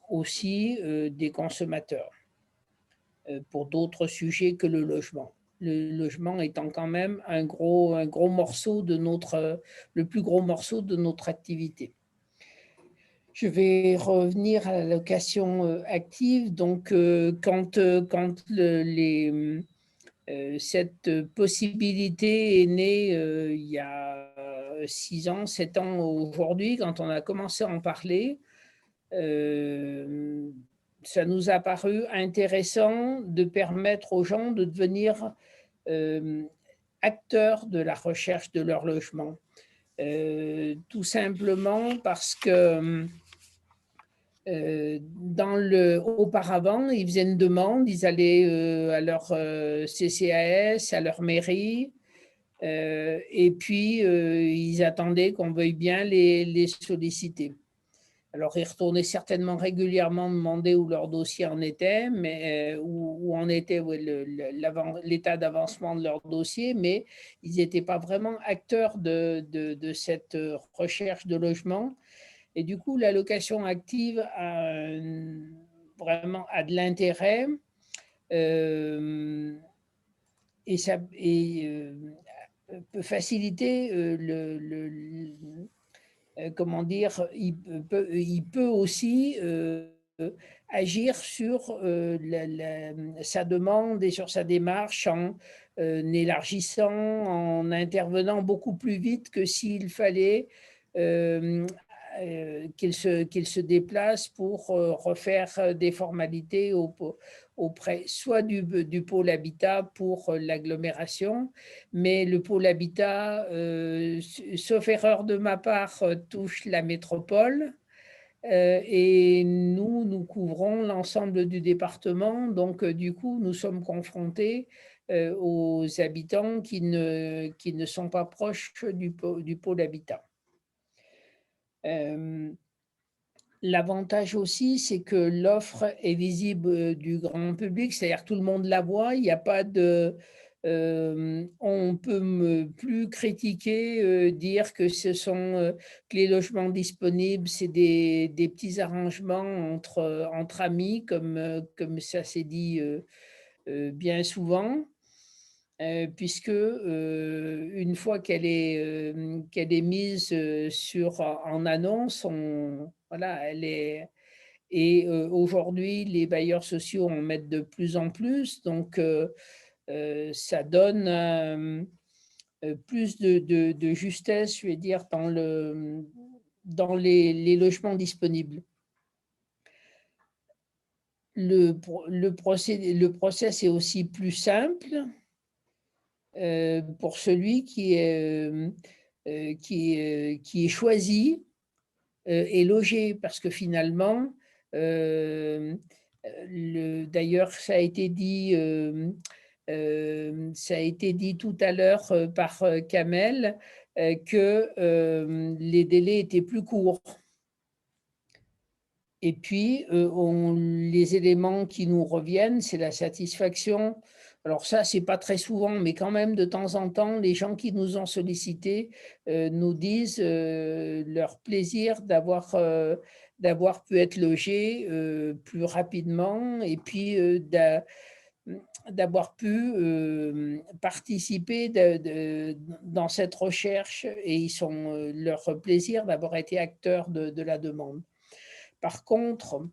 aussi des consommateurs pour d'autres sujets que le logement. Le logement étant quand même le plus gros morceau de notre activité. Je vais revenir à la location active. Donc, quand cette possibilité est née il y a 6 ans, 7 ans aujourd'hui, quand on a commencé à en parler, ça nous a paru intéressant de permettre aux gens de devenir acteurs de la recherche de leur logement. Tout simplement parce que auparavant, ils faisaient une demande, ils allaient à leur CCAS, à leur mairie, et puis ils attendaient qu'on veuille bien les solliciter. Alors, ils retournaient certainement régulièrement demander où leur dossier en était, mais où en était l'état d'avancement de leur dossier, mais ils n'étaient pas vraiment acteurs de cette recherche de logement. Et du coup, la location active vraiment a de l'intérêt et peut faciliter comment dire, il peut aussi agir sur sa demande et sur sa démarche en élargissant, en intervenant beaucoup plus vite que s'il fallait qu'il se déplace pour refaire des formalités auprès soit du pôle habitat pour l'agglomération, mais le pôle habitat, sauf erreur de ma part, touche la métropole. Et nous couvrons l'ensemble du département. Donc, du coup, nous sommes confrontés aux habitants qui ne sont pas proches du pôle habitat. L'avantage aussi, c'est que l'offre est visible du grand public, c'est-à-dire tout le monde la voit, il n'y a pas de… on peut plus critiquer, dire que que les logements disponibles, c'est des petits arrangements entre amis, comme ça s'est dit bien souvent. Puisque une fois qu'elle est mise en annonce, voilà, elle est… Et aujourd'hui, les bailleurs sociaux en mettent de plus en plus, donc ça donne plus de justesse, je vais dire, dans les logements disponibles. Le process est aussi plus simple pour celui qui est choisi et logé, parce que finalement, d'ailleurs, ça a été dit tout à l'heure par Kamel que les délais étaient plus courts. Et puis, les éléments qui nous reviennent, c'est la satisfaction. Alors ça, c'est pas très souvent, mais quand même, de temps en temps, les gens qui nous ont sollicités nous disent leur plaisir d'avoir pu être logés plus rapidement et puis d'avoir pu participer dans cette recherche, et ils sont leur plaisir d'avoir été acteurs de la demande. Par contre,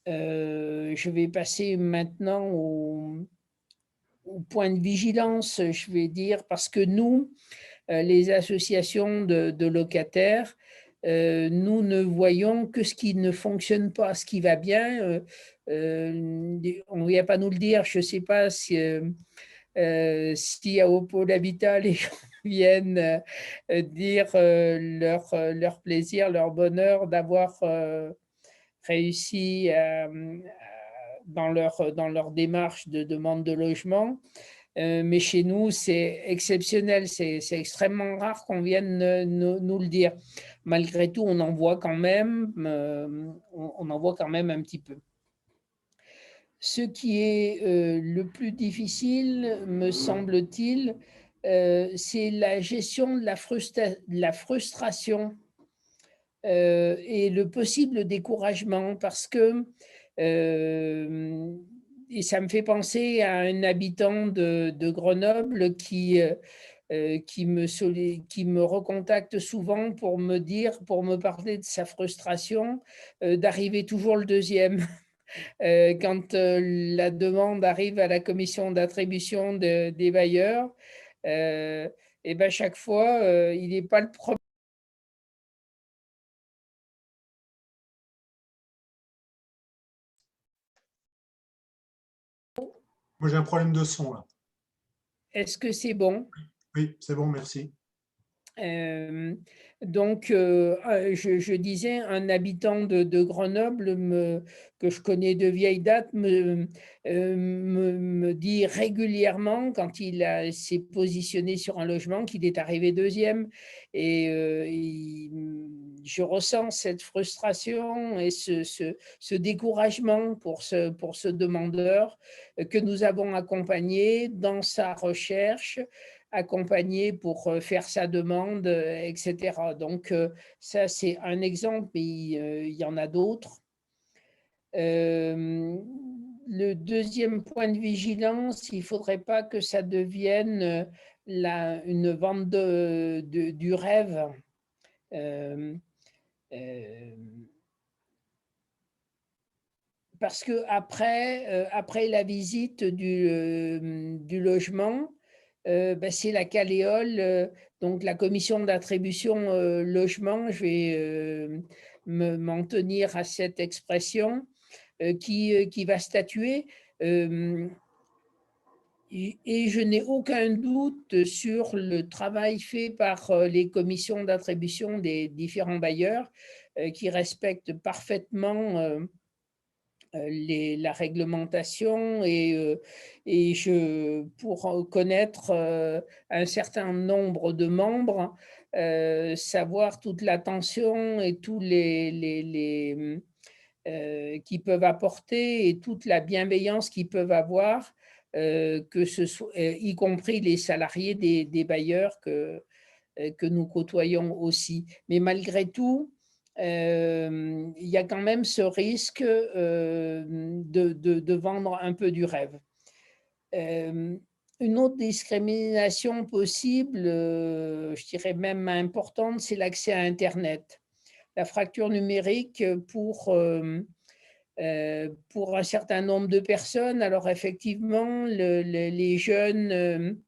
je vais passer maintenant au point de vigilance, je vais dire, parce que nous, les associations de locataires, nous ne voyons que ce qui ne fonctionne pas. Ce qui va bien, on ne vient pas nous le dire. Je ne sais pas si au pôle habitat, les gens viennent dire leur plaisir, leur bonheur d'avoir réussi dans leur démarche de demande de logement. Mais chez nous, c'est exceptionnel, c'est extrêmement rare qu'on vienne nous le dire. Malgré tout, on en voit quand même un petit peu. Ce qui est le plus difficile, me semble-t-il, c'est la gestion de la frustration et le possible découragement, parce que et ça me fait penser à un habitant de Grenoble qui me recontacte souvent pour me parler de sa frustration d'arriver toujours le deuxième. Quand la demande arrive à la commission d'attribution des bailleurs, et ben chaque fois, il n'est pas le premier. Moi, j'ai un problème de son, là. Est-ce que c'est bon? Oui, c'est bon, merci. Donc, je disais, un habitant de Grenoble que je connais de vieille date me dit régulièrement, quand s'est positionné sur un logement, qu'il est arrivé deuxième. Et je ressens cette frustration et ce découragement pour ce demandeur que nous avons accompagné dans sa recherche, accompagné pour faire sa demande, etc. Donc, ça, c'est un exemple, mais il y en a d'autres. Le deuxième point de vigilance, il ne faudrait pas que ça devienne une vente du rêve. Parce qu'après la visite du logement, c'est la Caleol, donc la commission d'attribution logement, je vais m'en tenir à cette expression, qui va statuer. Et je n'ai aucun doute sur le travail fait par les commissions d'attribution des différents bailleurs qui respectent parfaitement la réglementation et pour connaître un certain nombre de membres, savoir toute l'attention et tous qu'ils peuvent apporter et toute la bienveillance qu'ils peuvent avoir, que ce soit, y compris les salariés des bailleurs que nous côtoyons aussi. Mais malgré tout, il y a quand même ce risque de vendre un peu du rêve. Une autre discrimination possible, je dirais même importante, c'est l'accès à Internet. La fracture numérique pour un certain nombre de personnes. Alors effectivement, les jeunes,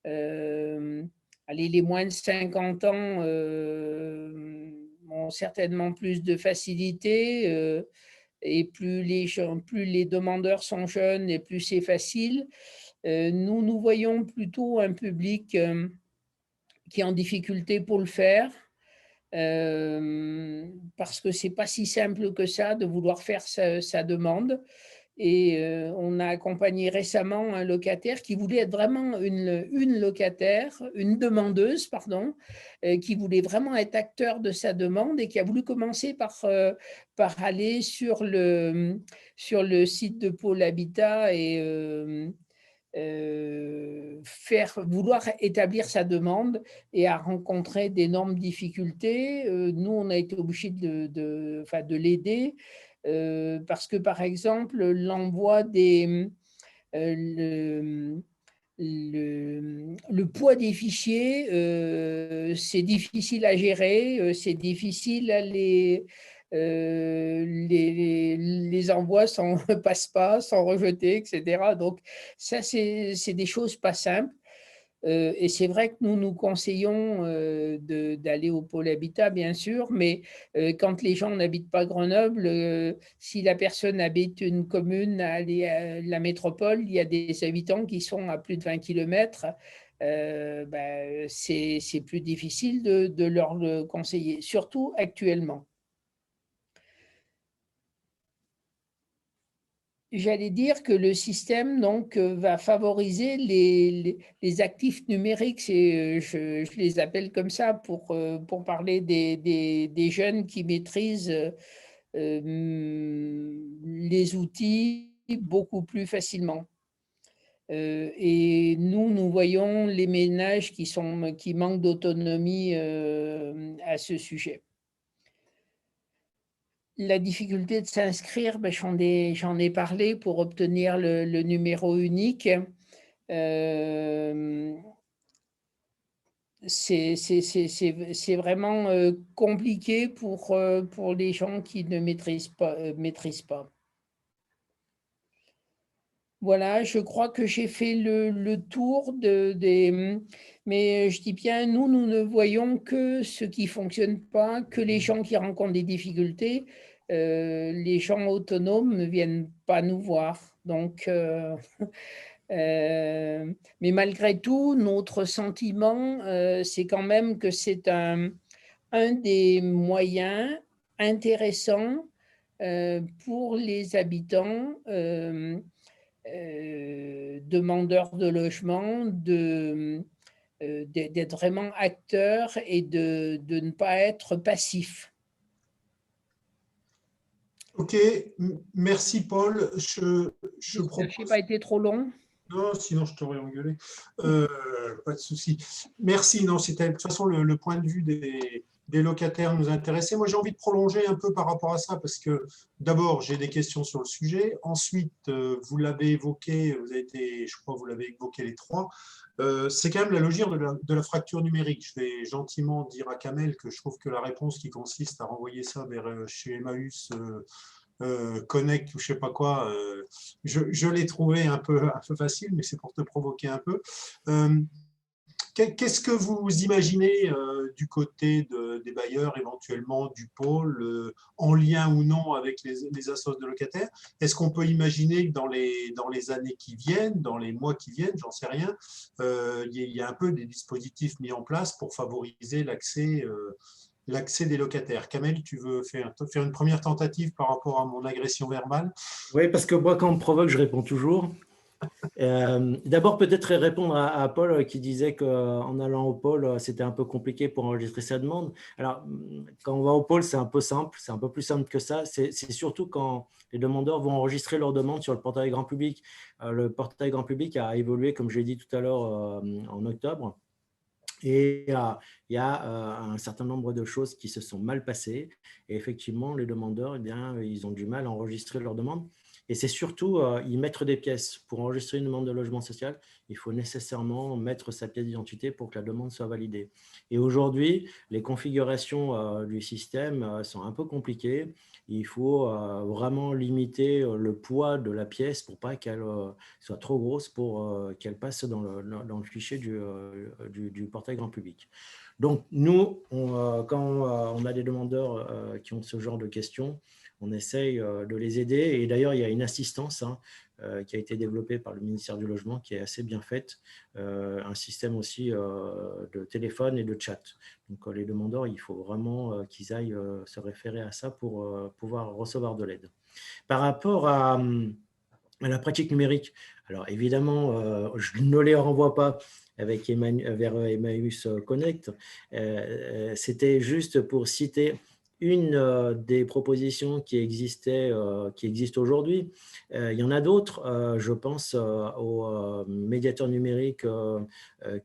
allez, les moins de 50 ans ont certainement plus de facilité et plus les demandeurs sont jeunes et plus c'est facile. Nous voyons plutôt un public qui est en difficulté pour le faire. Parce que c'est pas si simple que ça de vouloir faire sa demande. Et on a accompagné récemment un locataire qui voulait être vraiment une locataire, une demandeuse, pardon, qui voulait vraiment être acteur de sa demande et qui a voulu commencer par aller sur le site de Pôle Habitat et vouloir établir sa demande et à rencontrer d'énormes difficultés. Nous, on a été obligés de l'aider parce que, par exemple, l'envoi le poids des fichiers, c'est difficile à gérer, c'est difficile à les envois passent pas, sont rejetés, etc. Donc, ça, c'est des choses pas simples. Et c'est vrai que nous conseillons d'aller au pôle habitat, bien sûr, mais quand les gens n'habitent pas Grenoble, si la personne habite une commune, à la métropole, il y a des habitants qui sont à plus de 20 km, c'est plus difficile de leur le conseiller, surtout actuellement. J'allais dire que le système donc, va favoriser les actifs numériques, je les appelle comme ça pour parler des jeunes qui maîtrisent les outils beaucoup plus facilement. Et nous voyons les ménages qui manquent d'autonomie à ce sujet. La difficulté de s'inscrire, j'en ai parlé pour obtenir le numéro unique. C'est vraiment compliqué pour les gens qui ne maîtrisent pas. Voilà, je crois que j'ai fait le tour mais je dis bien, nous ne voyons que ce qui ne fonctionne pas, que les gens qui rencontrent des difficultés. Les gens autonomes ne viennent pas nous voir. Donc, mais malgré tout, notre sentiment, c'est quand même que c'est un des moyens intéressants pour les habitants demandeurs de logement, d'être vraiment acteurs et de ne pas être passifs. Ok, merci Paul. Je propose... Ça n'a pas été trop long? Non, sinon je t'aurais engueulé. Pas de souci. Merci. Non, c'était de toute façon le point de vue des locataires nous intéressait. Moi, j'ai envie de prolonger un peu par rapport à ça parce que d'abord, j'ai des questions sur le sujet. Ensuite, vous l'avez évoqué, je crois que vous l'avez évoqué les trois. C'est quand même la logique de la fracture numérique. Je vais gentiment dire à Kamel que je trouve que la réponse qui consiste à renvoyer ça chez Emmaüs Connect ou je sais pas quoi, je l'ai trouvé un peu facile, mais c'est pour te provoquer un peu. Qu'est-ce que vous imaginez du côté des bailleurs, éventuellement du pôle, en lien ou non avec les assos de locataires? Est-ce qu'on peut imaginer que dans les années qui viennent, dans les mois qui viennent, j'en sais rien, il y a un peu des dispositifs mis en place pour favoriser l'accès l'accès des locataires. Kamel, tu veux faire une première tentative par rapport à mon agression verbale? Oui, parce que moi, quand on me provoque, je réponds toujours. D'abord, peut-être répondre à Paul qui disait qu'en allant au pôle, c'était un peu compliqué pour enregistrer sa demande. Alors, quand on va au pôle, c'est un peu simple, c'est un peu plus simple que ça. C'est surtout quand les demandeurs vont enregistrer leur demande sur le portail grand public. Le portail grand public a évolué, comme je l'ai dit tout à l'heure, en octobre. Et il y a un certain nombre de choses qui se sont mal passées. Et effectivement, les demandeurs, eh bien, ils ont du mal à enregistrer leur demande. Et c'est surtout y mettre des pièces. Pour enregistrer une demande de logement social, il faut nécessairement mettre sa pièce d'identité pour que la demande soit validée. Et aujourd'hui, les configurations du système sont un peu compliquées. Il faut vraiment limiter le poids de la pièce pour pas qu'elle soit trop grosse pour qu'elle passe dans le fichier du portail grand public. Donc, nous, quand on a des demandeurs qui ont ce genre de questions, on essaye de les aider. Et d'ailleurs, il y a une assistance qui a été développée par le ministère du Logement qui est assez bien faite, un système aussi de téléphone et de chat. Donc, les demandeurs, il faut vraiment qu'ils aillent se référer à ça pour pouvoir recevoir de l'aide. Par rapport à la pratique numérique, alors évidemment, je ne les renvoie pas vers Emmaüs Connect. C'était juste pour citer une des propositions qui existent aujourd'hui. Il y en a d'autres. Je pense aux médiateurs numériques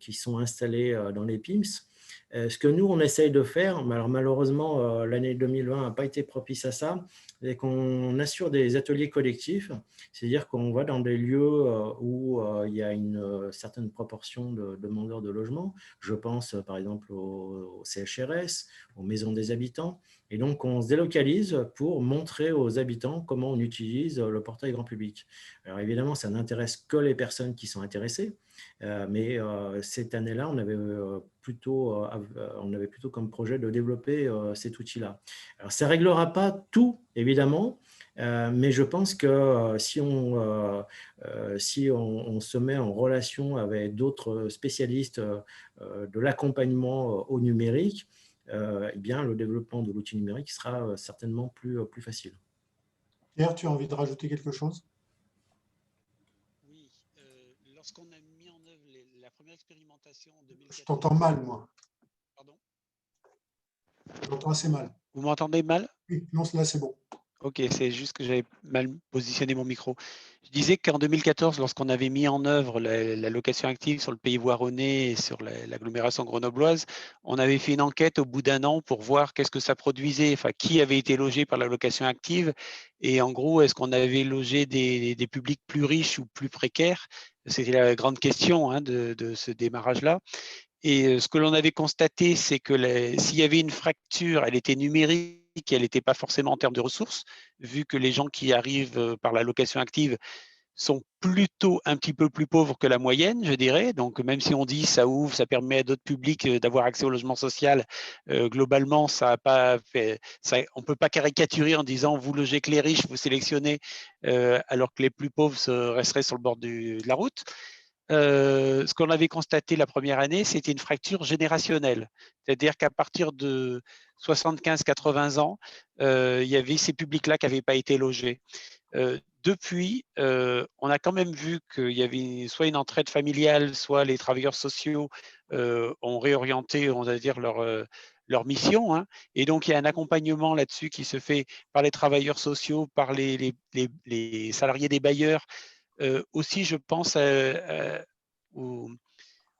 qui sont installés dans les PIMS. Ce que nous, on essaye de faire, alors malheureusement, l'année 2020 n'a pas été propice à ça, c'est qu'on assure des ateliers collectifs, c'est-à-dire qu'on va dans des lieux où il y a une certaine proportion de demandeurs de logement. Je pense par exemple au CHRS, aux maisons des habitants. Et donc, on se délocalise pour montrer aux habitants comment on utilise le portail grand public. Alors évidemment, ça n'intéresse que les personnes qui sont intéressées. Mais cette année-là, on avait plutôt comme projet de développer cet outil-là. Alors, ça ne réglera pas tout, évidemment, mais je pense que si on se met en relation avec d'autres spécialistes de l'accompagnement au numérique, eh bien, le développement de l'outil numérique sera certainement plus facile. Pierre, tu as envie de rajouter quelque chose? Oui, lorsqu'on a mis en œuvre la première expérimentation en 2014… Je t'entends mal, moi. Pardon? Je t'entends assez mal. Vous m'entendez mal? Oui, non, là, c'est bon. Ok, c'est juste que j'avais mal positionné mon micro. Je disais qu'en 2014, lorsqu'on avait mis en œuvre la location active sur le pays voironnais et sur l'agglomération grenobloise, on avait fait une enquête au bout d'un an pour voir qu'est-ce que ça produisait, enfin, qui avait été logé par la location active. Et en gros, est-ce qu'on avait logé des publics plus riches ou plus précaires? C'était la grande question de ce démarrage-là. Et ce que l'on avait constaté, c'est que s'il y avait une fracture, elle était numérique, elle n'était pas forcément en termes de ressources, vu que les gens qui arrivent par la location active sont plutôt un petit peu plus pauvres que la moyenne, je dirais. Donc, même si on dit ça ouvre, ça permet à d'autres publics d'avoir accès au logement social, globalement, ça a pas fait, ça, on ne peut pas caricaturer en disant vous logez que les riches, vous sélectionnez, alors que les plus pauvres resteraient sur le bord de la route. Ce qu'on avait constaté la première année, c'était une fracture générationnelle. C'est-à-dire qu'à partir de 75-80 ans, il y avait ces publics-là qui n'avaient pas été logés. Depuis, on a quand même vu qu'il y avait soit une entraide familiale, soit les travailleurs sociaux ont réorienté, on va dire, leur mission. Et donc, il y a un accompagnement là-dessus qui se fait par les travailleurs sociaux, par les salariés des bailleurs. Aussi, je pense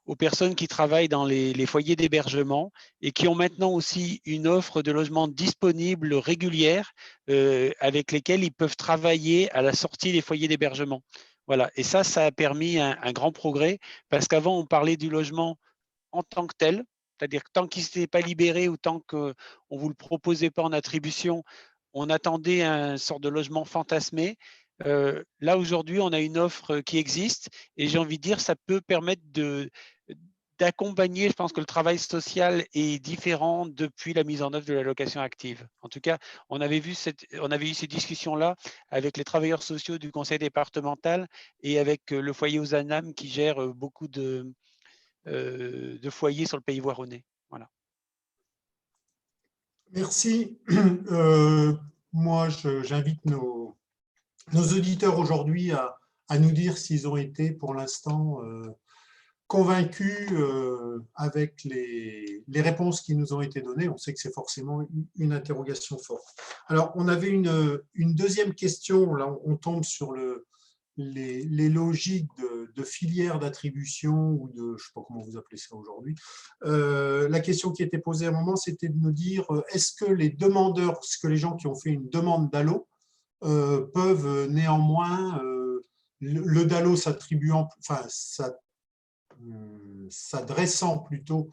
aux personnes qui travaillent dans les foyers d'hébergement et qui ont maintenant aussi une offre de logement disponible régulière avec lesquels ils peuvent travailler à la sortie des foyers d'hébergement. Voilà. Et ça a permis un grand progrès parce qu'avant, on parlait du logement en tant que tel, c'est-à-dire que tant qu'il n'était pas libéré ou tant qu'on ne vous le proposait pas en attribution, on attendait un sort de logement fantasmé. Là, aujourd'hui, on a une offre qui existe et j'ai envie de dire, ça peut permettre d'accompagner. Je pense que le travail social est différent depuis la mise en œuvre de la location active. En tout cas, on avait eu ces discussions-là avec les travailleurs sociaux du conseil départemental et avec le foyer Ozanam qui gère beaucoup de foyers sur le pays voironnais. Voilà. Merci. Moi, j'invite nos auditeurs aujourd'hui à nous dire s'ils ont été pour l'instant convaincus avec les réponses qui nous ont été données. On sait que c'est forcément une interrogation forte. Alors, on avait une deuxième question. Là, on tombe sur les logiques de filières d'attribution ou de, je ne sais pas comment vous appelez ça aujourd'hui. La question qui était posée à un moment, c'était de nous dire est-ce que les demandeurs, est-ce que les gens qui ont fait une demande DALO peuvent néanmoins, le DALO s'attribuant, enfin, s'adressant plutôt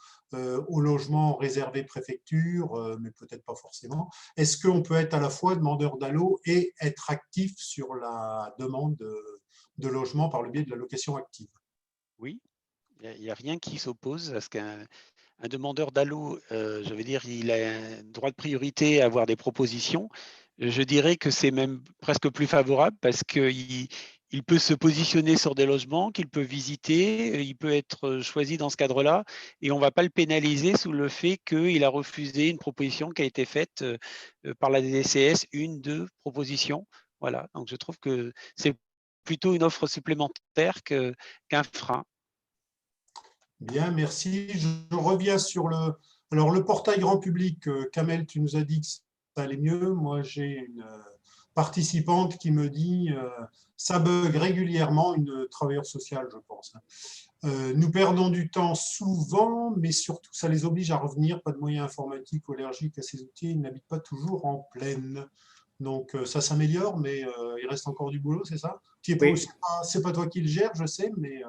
au logement réservé préfecture, mais peut-être pas forcément. Est-ce qu'on peut être à la fois demandeur DALO et être actif sur la demande de logement par le biais de la location active? Oui, il n'y a rien qui s'oppose à ce qu'un demandeur DALO, je veux dire, il a un droit de priorité à avoir des propositions. Je dirais que c'est même presque plus favorable parce qu'il peut se positionner sur des logements qu'il peut visiter, il peut être choisi dans ce cadre-là et on ne va pas le pénaliser sous le fait qu'il a refusé une proposition qui a été faite par la DCS, une, deux propositions. Voilà, donc je trouve que c'est plutôt une offre supplémentaire qu'un frein. Bien, merci. Je reviens sur le portail grand public. Kamel, tu nous as dit que ça allait mieux. Moi, j'ai une participante qui me dit ça bug régulièrement, une travailleuse sociale, je pense. Nous perdons du temps souvent, mais surtout, ça les oblige à revenir. Pas de moyens informatiques ou allergiques à ces outils. Ils n'habitent pas toujours en plaine. Donc, ça s'améliore, mais il reste encore du boulot, c'est ça? Oui. C'est pas toi qui le gères, je sais, mais…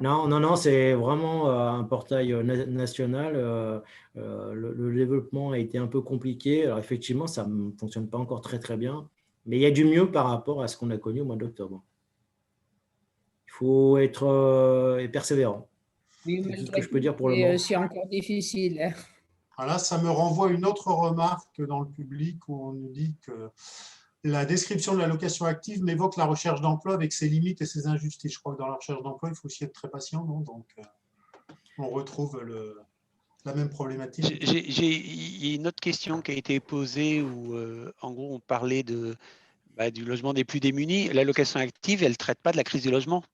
Non, c'est vraiment un portail national. Le développement a été un peu compliqué. Alors effectivement, ça ne fonctionne pas encore très très bien, mais il y a du mieux par rapport à ce qu'on a connu au mois d'octobre. Il faut être persévérant. Oui, C'est tout ce malgré que je peux tout, dire pour le moment. c'est encore difficile, hein. Voilà, ça me renvoie à une autre remarque dans le public où on nous dit que la description de la location active m'évoque la recherche d'emploi avec ses limites et ses injustices. Je crois que dans la recherche d'emploi, il faut aussi être très patient, non? Donc, on retrouve la même problématique. Il y a une autre question qui a été posée où, en gros, on parlait du logement des plus démunis. La location active, elle ne traite pas de la crise du logement.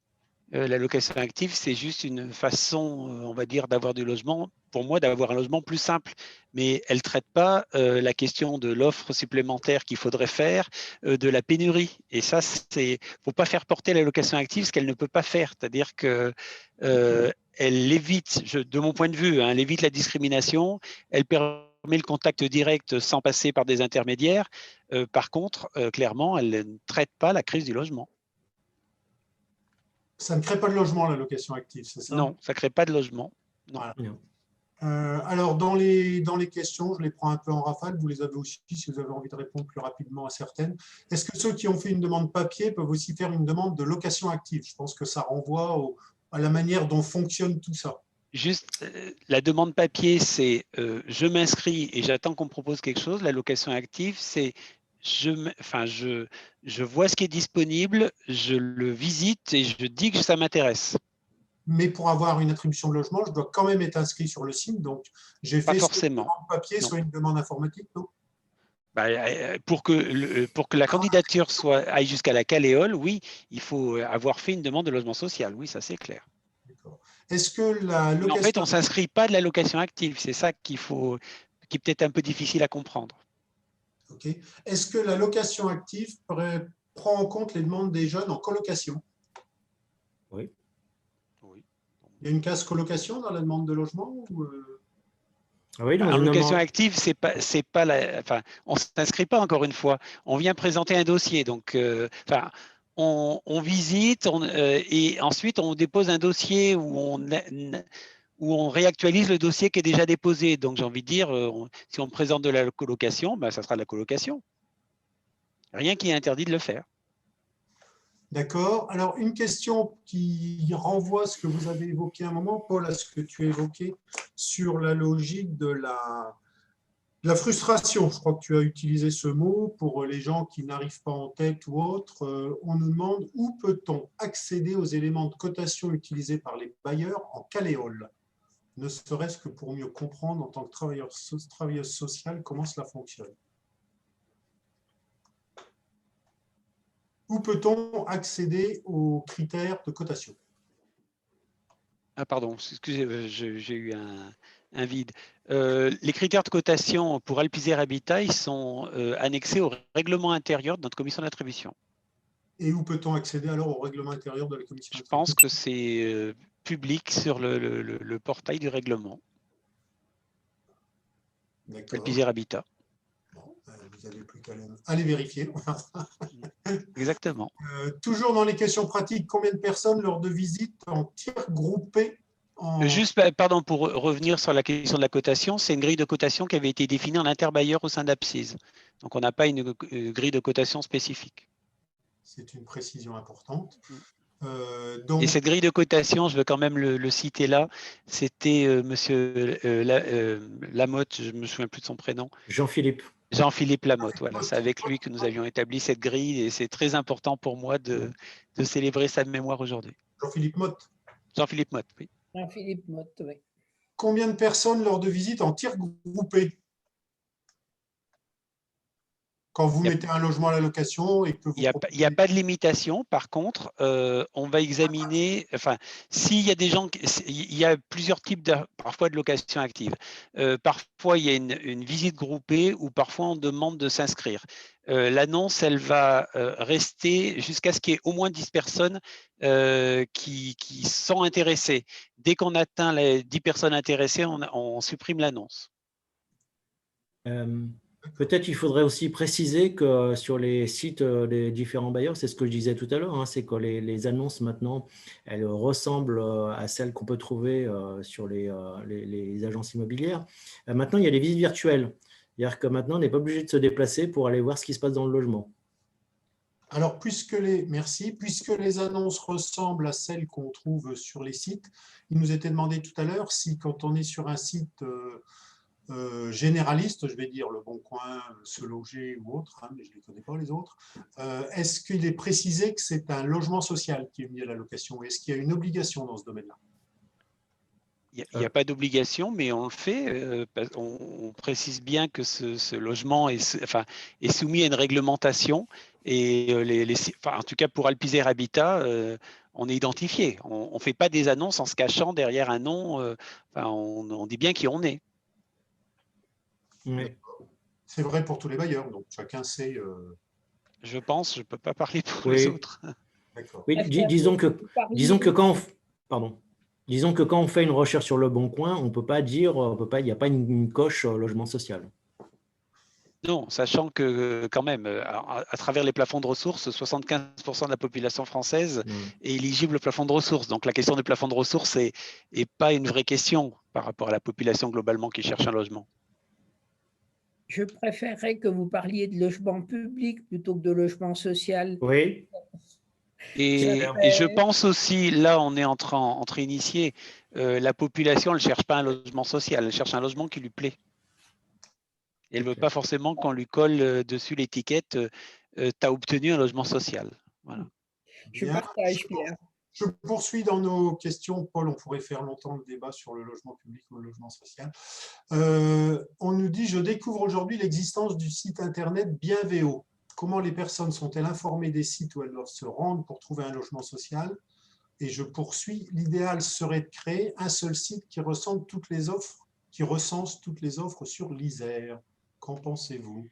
La location active, c'est juste une façon, on va dire, d'avoir du logement, pour moi, d'avoir un logement plus simple. Mais elle ne traite pas la question de l'offre supplémentaire qu'il faudrait faire, de la pénurie. Et ça, il ne faut pas faire porter la location active ce qu'elle ne peut pas faire. C'est-à-dire que elle évite, de mon point de vue, elle évite la discrimination, elle permet le contact direct sans passer par des intermédiaires. Par contre, clairement, elle ne traite pas la crise du logement. Ça ne crée pas de logement, la location active, c'est ça? Non, ça ne crée pas de logement. Non. Voilà. Alors, dans les questions, je les prends un peu en rafale. Vous les avez aussi, si vous avez envie de répondre plus rapidement à certaines. Est-ce que ceux qui ont fait une demande papier peuvent aussi faire une demande de location active? Je pense que ça renvoie à la manière dont fonctionne tout ça. Juste, la demande papier, c'est je m'inscris et j'attends qu'on me propose quelque chose. La location active, c'est je vois ce qui est disponible, je le visite et je dis que ça m'intéresse. Mais pour avoir une attribution de logement, je dois quand même être inscrit sur le site. Donc, j'ai fait soit une demande papier, soit une demande informatique, non? Pour que la candidature aille jusqu'à la Caleol, oui, il faut avoir fait une demande de logement social. Oui, ça c'est clair. Est-ce que la location… Mais en fait, on ne s'inscrit pas de la location active. C'est ça qui est peut-être un peu difficile à comprendre. Okay. Est-ce que la location active prend en compte les demandes des jeunes en colocation? Oui. Il y a une case colocation dans la demande de logement ou Oui, en location active, on ne s'inscrit pas encore une fois. On vient présenter un dossier. Donc, on visite et ensuite on dépose un dossier où on réactualise le dossier qui est déjà déposé. Donc, j'ai envie de dire, si on présente de la colocation, ça sera de la colocation. Rien qui est interdit de le faire. D'accord. Alors, une question qui renvoie à ce que vous avez évoqué à un moment, Paul, à ce que tu as évoqué sur la logique de la frustration. Je crois que tu as utilisé ce mot pour les gens qui n'arrivent pas en tête ou autre. On nous demande où peut-on accéder aux éléments de cotation utilisés par les bailleurs en Caleol? ne serait-ce que pour mieux comprendre en tant que travailleuse sociale comment cela fonctionne. Où peut-on accéder aux critères de cotation? Ah pardon, excusez, j'ai eu un vide. Les critères de cotation pour Alpizère Habitat, ils sont annexés au règlement intérieur de notre commission d'attribution. Et où peut-on accéder alors au règlement intérieur de la commission Je d'attribution? pense que c'est public sur le portail du règlement. D'accord. Alpizère Habitat. Bon, vous n'avez plus qu'à aller vérifier. Exactement. Toujours dans les questions pratiques, combien de personnes lors de visites en tirs groupés Juste, pardon, pour revenir sur la question de la cotation, c'est une grille de cotation qui avait été définie en interbailleur au sein d'Apsys. Donc, on n'a pas une grille de cotation spécifique. C'est une précision importante. Et cette grille de cotation, je veux quand même le citer là, c'était monsieur Lamotte, je ne me souviens plus de son prénom. Jean-Philippe. Jean-Philippe Lamotte, voilà, c'est avec lui que nous avions établi cette grille et c'est très important pour moi de célébrer sa mémoire aujourd'hui. Jean-Philippe Motte. Jean-Philippe Motte, oui. Jean-Philippe Motte, oui. Combien de personnes lors de visites en tirs groupés? Quand vous mettez un logement à la location et que vous... Il n'y a pas de limitation. Par contre, on va examiner, enfin, s'il y a des gens, il y a plusieurs types parfois de location active. Parfois, il y a une visite groupée ou parfois on demande de s'inscrire. L'annonce, elle va rester jusqu'à ce qu'il y ait au moins 10 personnes qui sont intéressées. Dès qu'on atteint les 10 personnes intéressées, on supprime l'annonce. Peut-être il faudrait aussi préciser que sur les sites des différents bailleurs, c'est ce que je disais tout à l'heure, hein, c'est que les annonces maintenant, elles ressemblent à celles qu'on peut trouver sur les agences immobilières. Maintenant, il y a les visites virtuelles. C'est-à-dire que maintenant, on n'est pas obligé de se déplacer pour aller voir ce qui se passe dans le logement. Alors, puisque les annonces ressemblent à celles qu'on trouve sur les sites, il nous était demandé tout à l'heure si quand on est sur un site... généraliste, je vais dire Le Bon Coin, Se Loger ou autre, hein, mais je ne les connais pas les autres, est-ce qu'il est précisé que c'est un logement social qui est mis à la location? Est-ce qu'il y a une obligation dans ce domaine-là? Il n'y a pas d'obligation, mais on le fait. On précise bien que ce logement est soumis à une réglementation. Et en tout cas, pour Alpizère Habitat, on est identifié. On ne fait pas des annonces en se cachant derrière un nom. On dit bien qui on est. Oui. C'est vrai pour tous les bailleurs, donc chacun sait. Je pense, je ne peux pas parler pour les autres. Oui, disons que quand on fait une recherche sur Le Bon Coin, on peut pas dire, il n'y a pas une coche logement social. Non, sachant que quand même, à travers les plafonds de ressources, 75% de la population française est éligible au plafond de ressources. Donc la question du plafond de ressources n'est pas une vraie question par rapport à la population globalement qui cherche un logement. Je préférerais que vous parliez de logement public plutôt que de logement social. Oui. Et je pense aussi, là on est entre initiés, la population, elle ne cherche pas un logement social, elle cherche un logement qui lui plaît. Et elle ne veut pas forcément qu'on lui colle dessus l'étiquette « tu as obtenu un logement social ». Voilà. Je partage, Pierre. Je poursuis dans nos questions. Paul, on pourrait faire longtemps le débat sur le logement public ou le logement social. On nous dit « Je découvre aujourd'hui l'existence du site internet Bienvéo. Comment les personnes sont-elles informées des sites où elles doivent se rendre pour trouver un logement social ?» Et je poursuis. L'idéal serait de créer un seul site qui recense toutes les offres sur l'Isère. Qu'en pensez-vous?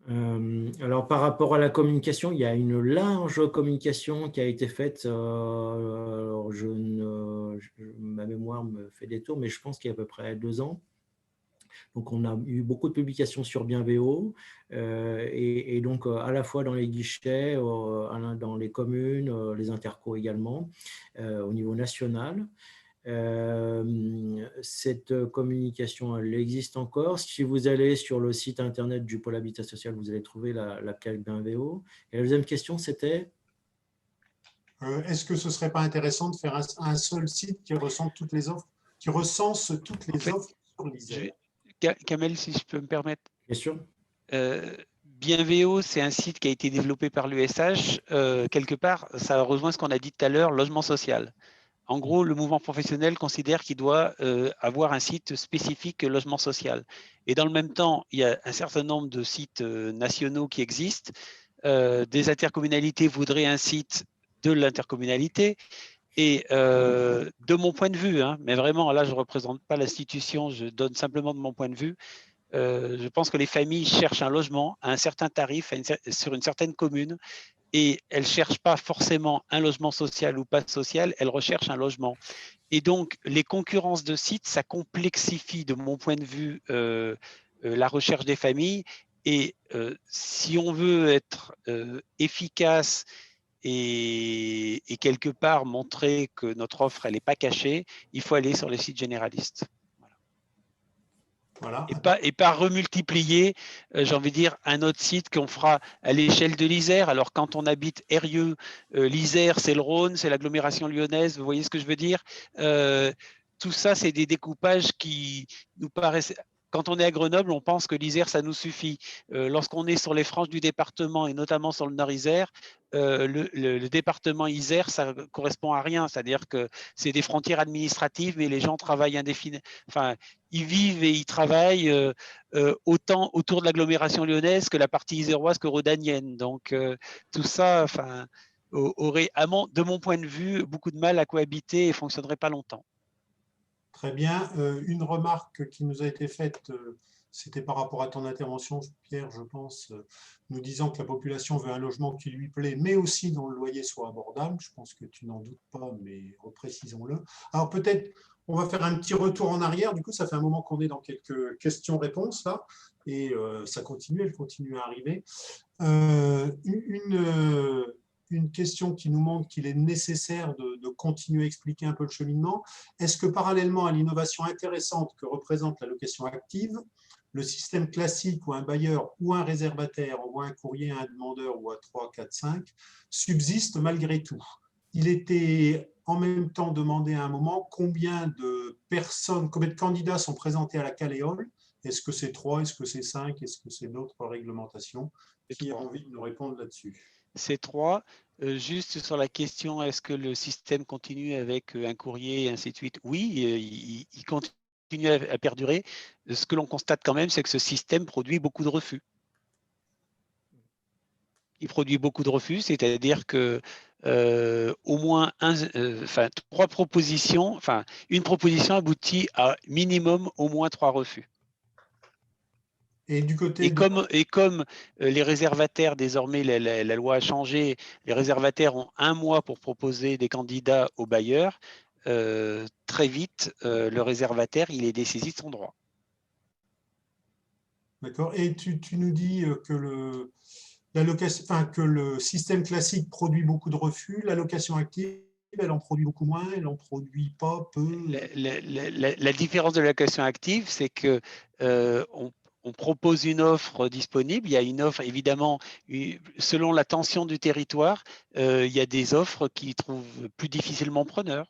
Alors, par rapport à la communication, il y a une large communication qui a été faite. Alors ma mémoire me fait des tours, mais je pense qu'il y a à peu près 2 ans. Donc, on a eu beaucoup de publications sur Bienvéo et donc à la fois dans les guichets, dans les communes, les intercos également, au niveau national. Cette communication, elle existe encore. Si vous allez sur le site internet du Pôle Habitat Social, vous allez trouver la plaque Bienvéo. Et la deuxième question, c'était est-ce que ce ne serait pas intéressant de faire un seul site qui recense toutes les offres sur l'Isère? Kamel, si je peux me permettre. Bien sûr. Bienvéo, c'est un site qui a été développé par l'USH. Quelque part, ça rejoint ce qu'on a dit tout à l'heure, logement social. En gros, le mouvement professionnel considère qu'il doit avoir un site spécifique logement social. Et dans le même temps, il y a un certain nombre de sites nationaux qui existent. Des intercommunalités voudraient un site de l'intercommunalité. Et de mon point de vue, hein, mais vraiment, là, je ne représente pas l'institution, je donne simplement de mon point de vue, je pense que les familles cherchent un logement à un certain tarif sur une certaine commune et elles ne cherchent pas forcément un logement social ou pas social, elles recherchent un logement. Et donc, les concurrences de sites, ça complexifie, de mon point de vue, la recherche des familles. Et si on veut être efficace et quelque part montrer que notre offre, elle n'est pas cachée, il faut aller sur les sites généralistes. Voilà. Et pas remultiplier, j'ai envie de dire, un autre site qu'on fera à l'échelle de l'Isère. Alors, quand on habite Eyrieux, l'Isère, c'est le Rhône, c'est l'agglomération lyonnaise, vous voyez ce que je veux dire? Tout ça, c'est des découpages qui nous paraissent… Quand on est à Grenoble, on pense que l'Isère, ça nous suffit. Lorsqu'on est sur les franges du département, et notamment sur le Nord-Isère, le département Isère, ça ne correspond à rien. C'est-à-dire que c'est des frontières administratives, mais les gens travaillent indéfiniment. Enfin, ils vivent et ils travaillent autant autour de l'agglomération lyonnaise que la partie iséroise que rhodanienne. Donc, tout ça aurait, de mon point de vue, beaucoup de mal à cohabiter et ne fonctionnerait pas longtemps. Très bien. Une remarque qui nous a été faite, c'était par rapport à ton intervention, Pierre, je pense, nous disant que la population veut un logement qui lui plaît, mais aussi dont le loyer soit abordable. Je pense que tu n'en doutes pas, mais reprécisons-le. Alors peut-être, on va faire un petit retour en arrière. Du coup, ça fait un moment qu'on est dans quelques questions-réponses là, et ça continue, elle continue à arriver. Une question qui nous montre qu'il est nécessaire de continuer à expliquer un peu le cheminement. Est-ce que parallèlement à l'innovation intéressante que représente la location active, le système classique où un bailleur ou un réservataire envoie un courrier à un demandeur ou à 3, 4, 5 subsiste malgré tout? Il était en même temps demandé à un moment combien de personnes, combien de candidats sont présentés à la Caléole. Est-ce que c'est 3, est-ce que c'est 5, est-ce que c'est d'autres réglementations? Qui a envie de nous répondre là-dessus? C'est 3. Juste sur la question, est-ce que le système continue avec un courrier et ainsi de suite? Oui, il continue à perdurer. Ce que l'on constate quand même, c'est que ce système produit beaucoup de refus. Il produit beaucoup de refus, c'est-à-dire que au moins trois propositions, une proposition aboutit à minimum au moins 3 refus. Et du côté comme les réservataires, désormais la loi a changé, les réservataires ont 1 mois pour proposer des candidats aux bailleurs, très vite, le réservataire, il est dessaisi de son droit. D'accord. Et tu nous dis que que le système classique produit beaucoup de refus, la location active, elle en produit beaucoup moins, elle en produit pas, peu. La différence de la location active, c'est que on propose une offre disponible. Il y a une offre, évidemment, selon la tension du territoire, il y a des offres qui trouvent plus difficilement preneurs.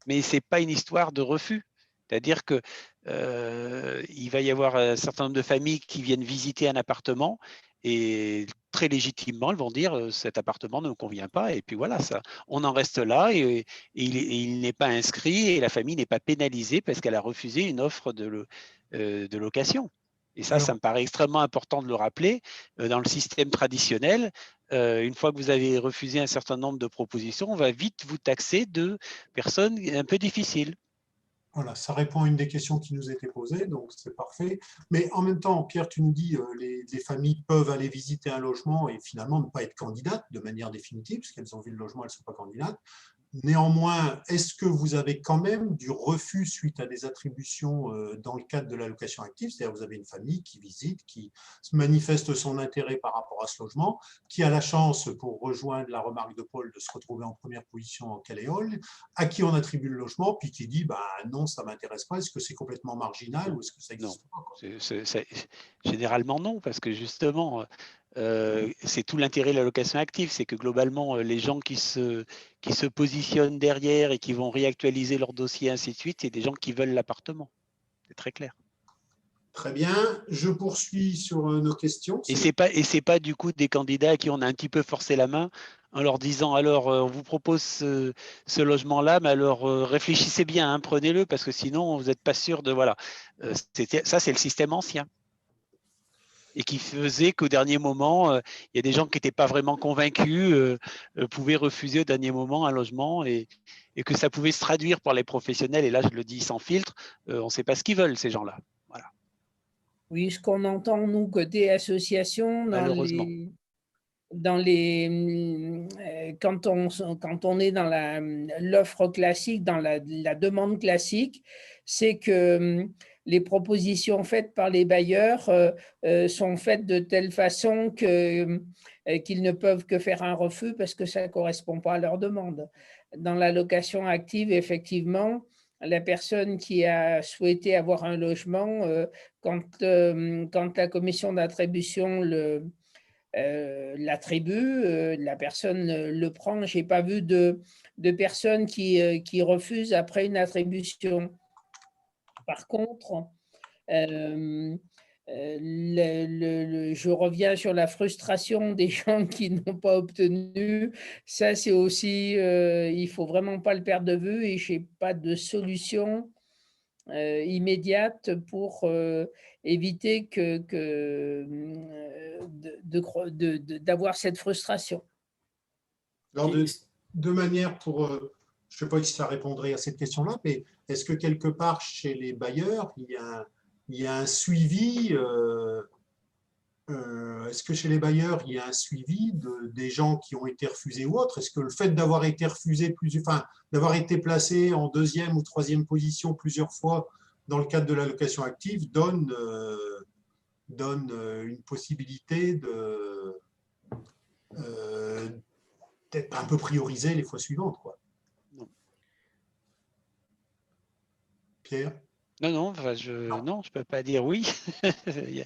Mais ce n'est pas une histoire de refus. C'est-à-dire que il va y avoir un certain nombre de familles qui viennent visiter un appartement et très légitimement, elles vont dire cet appartement ne me convient pas et puis voilà, on en reste là et il n'est pas inscrit et la famille n'est pas pénalisée parce qu'elle a refusé une offre de location. Et ça me paraît extrêmement important de le rappeler. Dans le système traditionnel, une fois que vous avez refusé un certain nombre de propositions, on va vite vous taxer de personnes un peu difficiles. Voilà, ça répond à une des questions qui nous étaient posées, donc c'est parfait. Mais en même temps, Pierre, tu nous dis les familles peuvent aller visiter un logement et finalement ne pas être candidates de manière définitive, parce qu'elles ont vu le logement, elles ne sont pas candidates. Néanmoins, est-ce que vous avez quand même du refus suite à des attributions dans le cadre de la location active? C'est-à-dire que vous avez une famille qui visite, qui manifeste son intérêt par rapport à ce logement, qui a la chance, pour rejoindre la remarque de Paul, de se retrouver en première position en Caléole, à qui on attribue le logement, puis qui dit non, ça ne m'intéresse pas. Est-ce que c'est complètement marginal ou est-ce que ça existe pas? Généralement non, parce que justement, c'est tout l'intérêt de la location active, c'est que globalement, les gens qui se positionnent derrière et qui vont réactualiser leur dossier, ainsi de suite, c'est des gens qui veulent l'appartement. C'est très clair. Très bien. Je poursuis sur nos questions. Et c'est pas du coup des candidats à qui on a un petit peu forcé la main en leur disant alors on vous propose ce logement-là, mais alors réfléchissez bien, hein, prenez-le parce que sinon vous n'êtes pas sûr de voilà. Ça c'est le système ancien et qui faisait qu'au dernier moment, il y a des gens qui n'étaient pas vraiment convaincus, pouvaient refuser au dernier moment un logement et que ça pouvait se traduire par les professionnels. Et là, je le dis sans filtre, on ne sait pas ce qu'ils veulent ces gens-là. Voilà. Oui, ce qu'on entend, nous, côté association, Malheureusement. quand on est dans l'offre classique, dans la demande classique, c'est que les propositions faites par les bailleurs sont faites de telle façon qu'ils ne peuvent que faire un refus parce que ça ne correspond pas à leur demande. Dans la location active, effectivement, la personne qui a souhaité avoir un logement, quand la commission d'attribution l'attribue, la personne le prend. Je n'ai pas vu de personnes qui refusent après une attribution. Par contre, je reviens sur la frustration des gens qui n'ont pas obtenu. Ça, c'est aussi, il ne faut vraiment pas le perdre de vue et je n'ai pas de solution immédiate pour éviter d'avoir cette frustration. Alors, de manière pour, je ne sais pas si ça répondrait à cette question-là, mais est-ce que quelque part chez les bailleurs, il y a un suivi est-ce que chez les bailleurs, il y a un suivi des gens qui ont été refusés ou autres? Est-ce que le fait d'avoir été refusé, d'avoir été placé en deuxième ou troisième position plusieurs fois dans le cadre de l'allocation active donne une possibilité d'être un peu priorisé les fois suivantes, quoi. Non. Pierre? Non, je peux pas dire oui. Il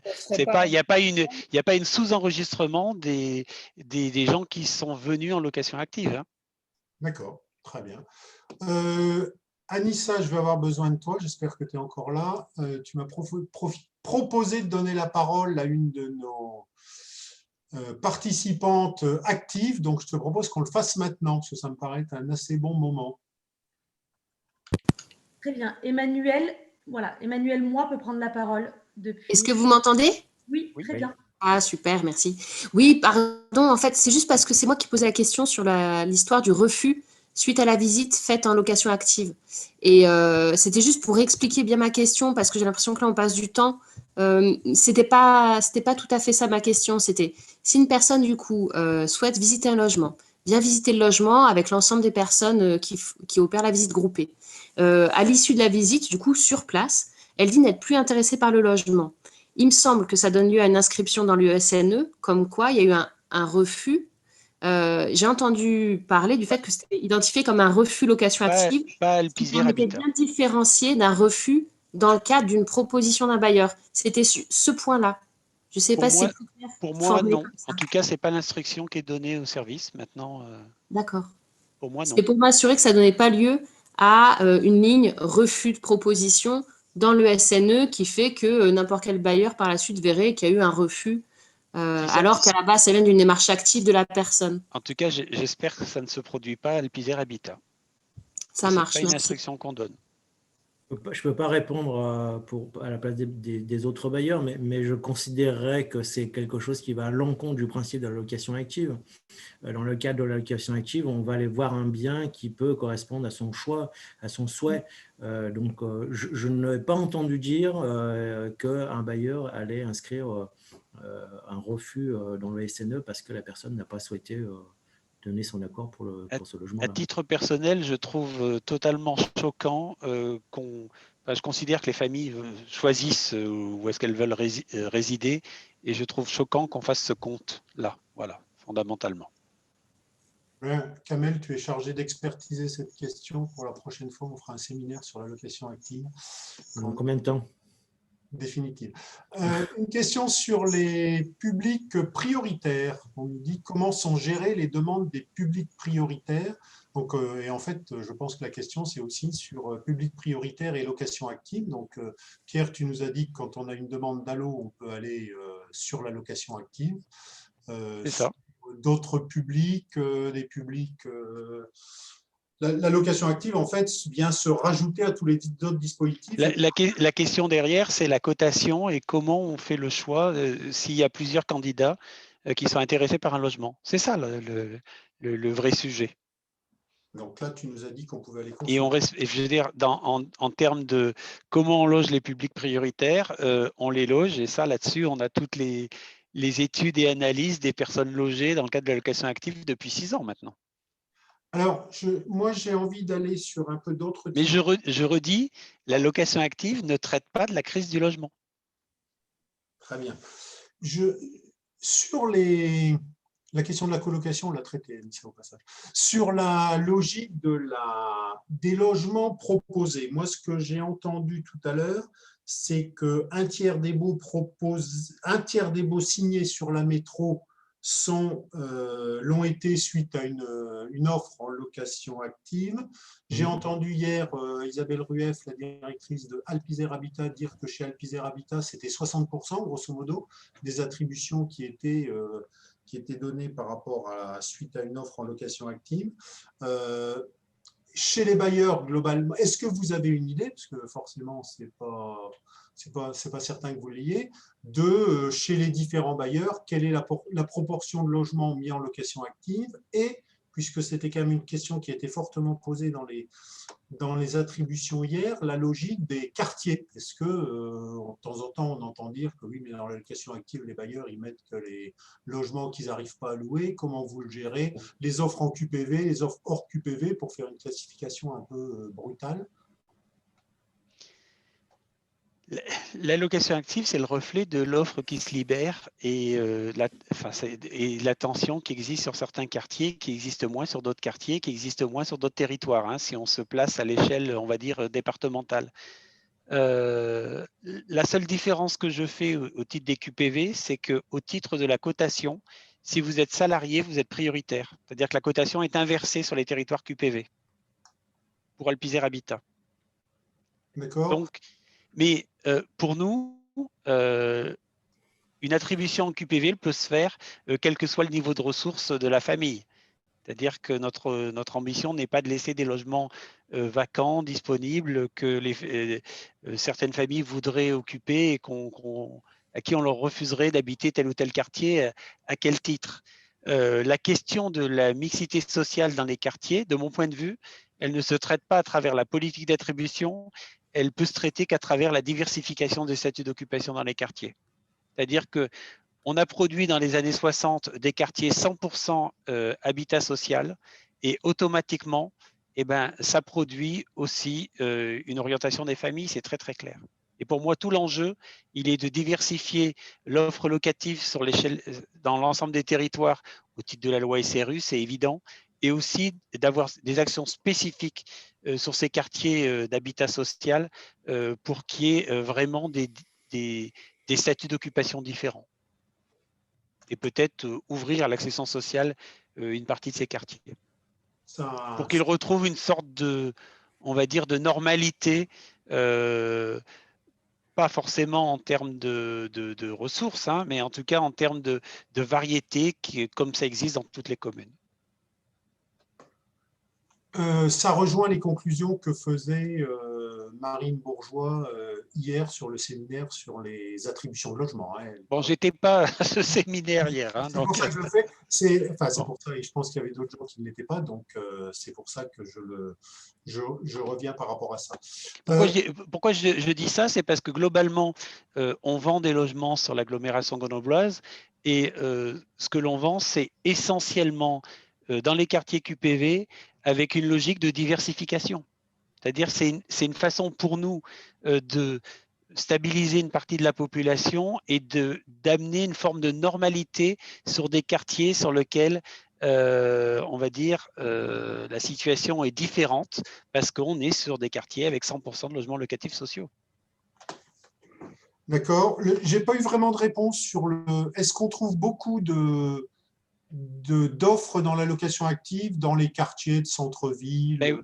n'y a pas une sous-enregistrement des gens qui sont venus en location active. Hein. D'accord, très bien. Anissa, je vais avoir besoin de toi. J'espère que tu es encore là. Tu m'as proposé de donner la parole à une de nos participantes actives. Donc, je te propose qu'on le fasse maintenant, parce que ça me paraît un assez bon moment. Très bien. Emmanuel, moi, peut prendre la parole depuis… Est-ce que vous m'entendez? Oui, très bien. Ah, super, merci. Oui, pardon, en fait, c'est juste parce que c'est moi qui posais la question sur l'histoire du refus suite à la visite faite en location active. Et c'était juste pour expliquer bien ma question, parce que j'ai l'impression que là, on passe du temps. C'était pas tout à fait ça ma question. C'était si une personne, du coup, souhaite visiter un logement, vient visiter le logement avec l'ensemble des personnes qui opèrent la visite groupée. À l'issue de la visite, du coup, sur place, elle dit n'être plus intéressée par le logement. Il me semble que ça donne lieu à une inscription dans l'USNE, comme quoi il y a eu un refus. J'ai entendu parler du fait que c'était identifié comme un refus location active, qui permettait bien différencier d'un refus dans le cadre d'une proposition d'un bailleur. C'était ce point-là. Je ne sais pas si c'est plus clair. Pour moi, non. En tout cas, ce n'est pas l'instruction qui est donnée au service. Maintenant, d'accord. Pour moi, non. C'est pour m'assurer que ça ne donnait pas lieu à une ligne refus de proposition dans le SNE qui fait que n'importe quel bailleur par la suite verrait qu'il y a eu un refus alors qu'à la base, ça vient d'une démarche active de la personne. En tout cas, j'espère que ça ne se produit pas à Alpizer Habitat. Ça marche. C'est pas une instruction qu'on donne. Je ne peux pas répondre à la place des autres bailleurs, mais je considérerais que c'est quelque chose qui va à l'encontre du principe de la location active. Dans le cadre de la location active, on va aller voir un bien qui peut correspondre à son choix, à son souhait. Donc, je n'ai pas entendu dire qu'un bailleur allait inscrire un refus dans le SNE parce que la personne n'a pas souhaité donner son accord pour ce logement. À titre personnel, je trouve totalement choquant je considère que les familles choisissent où est-ce qu'elles veulent résider et je trouve choquant qu'on fasse ce compte-là, voilà, fondamentalement. Kamel, tu es chargé d'expertiser cette question. Pour la prochaine fois, on fera un séminaire sur la location active. Dans combien de temps? Définitive. Une question sur les publics prioritaires. On nous dit comment sont gérées les demandes des publics prioritaires Donc, et en fait, je pense que la question, c'est aussi sur public prioritaire et location active. Donc, Pierre, tu nous as dit que quand on a une demande d'allo, on peut aller sur la location active. C'est ça. D'autres publics, des publics… la location active, en fait, vient se rajouter à tous les autres dispositifs. La question derrière, c'est la cotation et comment on fait le choix s'il y a plusieurs candidats qui sont intéressés par un logement. C'est ça le vrai sujet. Donc là, tu nous as dit qu'on pouvait aller Et consulter. je veux dire, en termes de comment on loge les publics prioritaires, on les loge, et ça, là-dessus, on a toutes les études et analyses des personnes logées dans le cadre de la location active depuis 6 ans maintenant. Alors, moi, j'ai envie d'aller sur un peu d'autres… Mais je redis, la location active ne traite pas de la crise du logement. Très bien. Sur la question de la colocation, on l'a traité, au passage. Sur la logique des logements proposés, moi, ce que j'ai entendu tout à l'heure, c'est qu'un tiers des baux signés sur la métro l'ont été suite à une offre en location active. J'ai entendu hier Isabelle Rueff, la directrice de Alpizer Habitat, dire que chez Alpizer Habitat, c'était 60%, grosso modo, des attributions qui étaient données par rapport suite à une offre en location active. Chez les bailleurs, globalement, est-ce que vous avez une idée, parce que forcément, c'est pas certain que vous l'ayez, chez les différents bailleurs, quelle est la proportion de logements mis en location active, et puisque c'était quand même une question qui a été fortement posée dans les attributions hier, la logique des quartiers. Est-ce que, de temps en temps, on entend dire que oui, mais dans la location active, les bailleurs, ils mettent que les logements qu'ils n'arrivent pas à louer, comment vous le gérez, les offres en QPV, les offres hors QPV, pour faire une classification un peu brutale? La location active, c'est le reflet de l'offre qui se libère et la tension qui existe sur certains quartiers, qui existe moins sur d'autres quartiers, qui existe moins sur d'autres territoires, hein, si on se place à l'échelle, on va dire, départementale. La seule différence que je fais au titre des QPV, c'est qu'au titre de la cotation, si vous êtes salarié, vous êtes prioritaire. C'est-à-dire que la cotation est inversée sur les territoires QPV pour Alpizer Habitat. D'accord. Donc, mais pour nous, une attribution en QPV peut se faire quel que soit le niveau de ressources de la famille. C'est-à-dire que notre ambition n'est pas de laisser des logements vacants, disponibles, que certaines familles voudraient occuper et à qui on leur refuserait d'habiter tel ou tel quartier, à quel titre. La question de la mixité sociale dans les quartiers, de mon point de vue, elle ne se traite pas à travers la politique d'attribution, elle peut se traiter qu'à travers la diversification des statuts d'occupation dans les quartiers. C'est-à-dire qu'on a produit dans les années 60 des quartiers 100% habitat social et automatiquement, ça produit aussi une orientation des familles, c'est très très clair. Et pour moi, tout l'enjeu, il est de diversifier l'offre locative dans l'ensemble des territoires au titre de la loi SRU, c'est évident, et aussi d'avoir des actions spécifiques sur ces quartiers d'habitat social pour qu'il y ait vraiment des statuts d'occupation différents. Et peut-être ouvrir à l'accession sociale une partie de ces quartiers. Pour qu'ils retrouvent une sorte on va dire, de normalité, pas forcément en termes de ressources, hein, mais en tout cas en termes de variété, comme ça existe dans toutes les communes. Ça rejoint les conclusions que faisait Marine Bourgeois hier sur le séminaire sur les attributions de logement. Hein. Bon, j'étais pas à ce séminaire hier. Hein, c'est pour ça que je le fais. C'est pour ça, et je pense qu'il y avait d'autres gens qui ne l'étaient pas, donc c'est pour ça que je reviens par rapport à ça. Pourquoi je dis ça? C'est parce que globalement, on vend des logements sur l'agglomération grenobloise et ce que l'on vend, c'est essentiellement dans les quartiers QPV avec une logique de diversification. C'est-à-dire c'est une façon pour nous de stabiliser une partie de la population et d'amener une forme de normalité sur des quartiers sur lesquels, on va dire, la situation est différente parce qu'on est sur des quartiers avec 100% de logements locatifs sociaux. D'accord. Je n'ai pas eu vraiment de réponse sur est-ce qu'on trouve beaucoup de d'offres dans la location active dans les quartiers de centre-ville. Ben,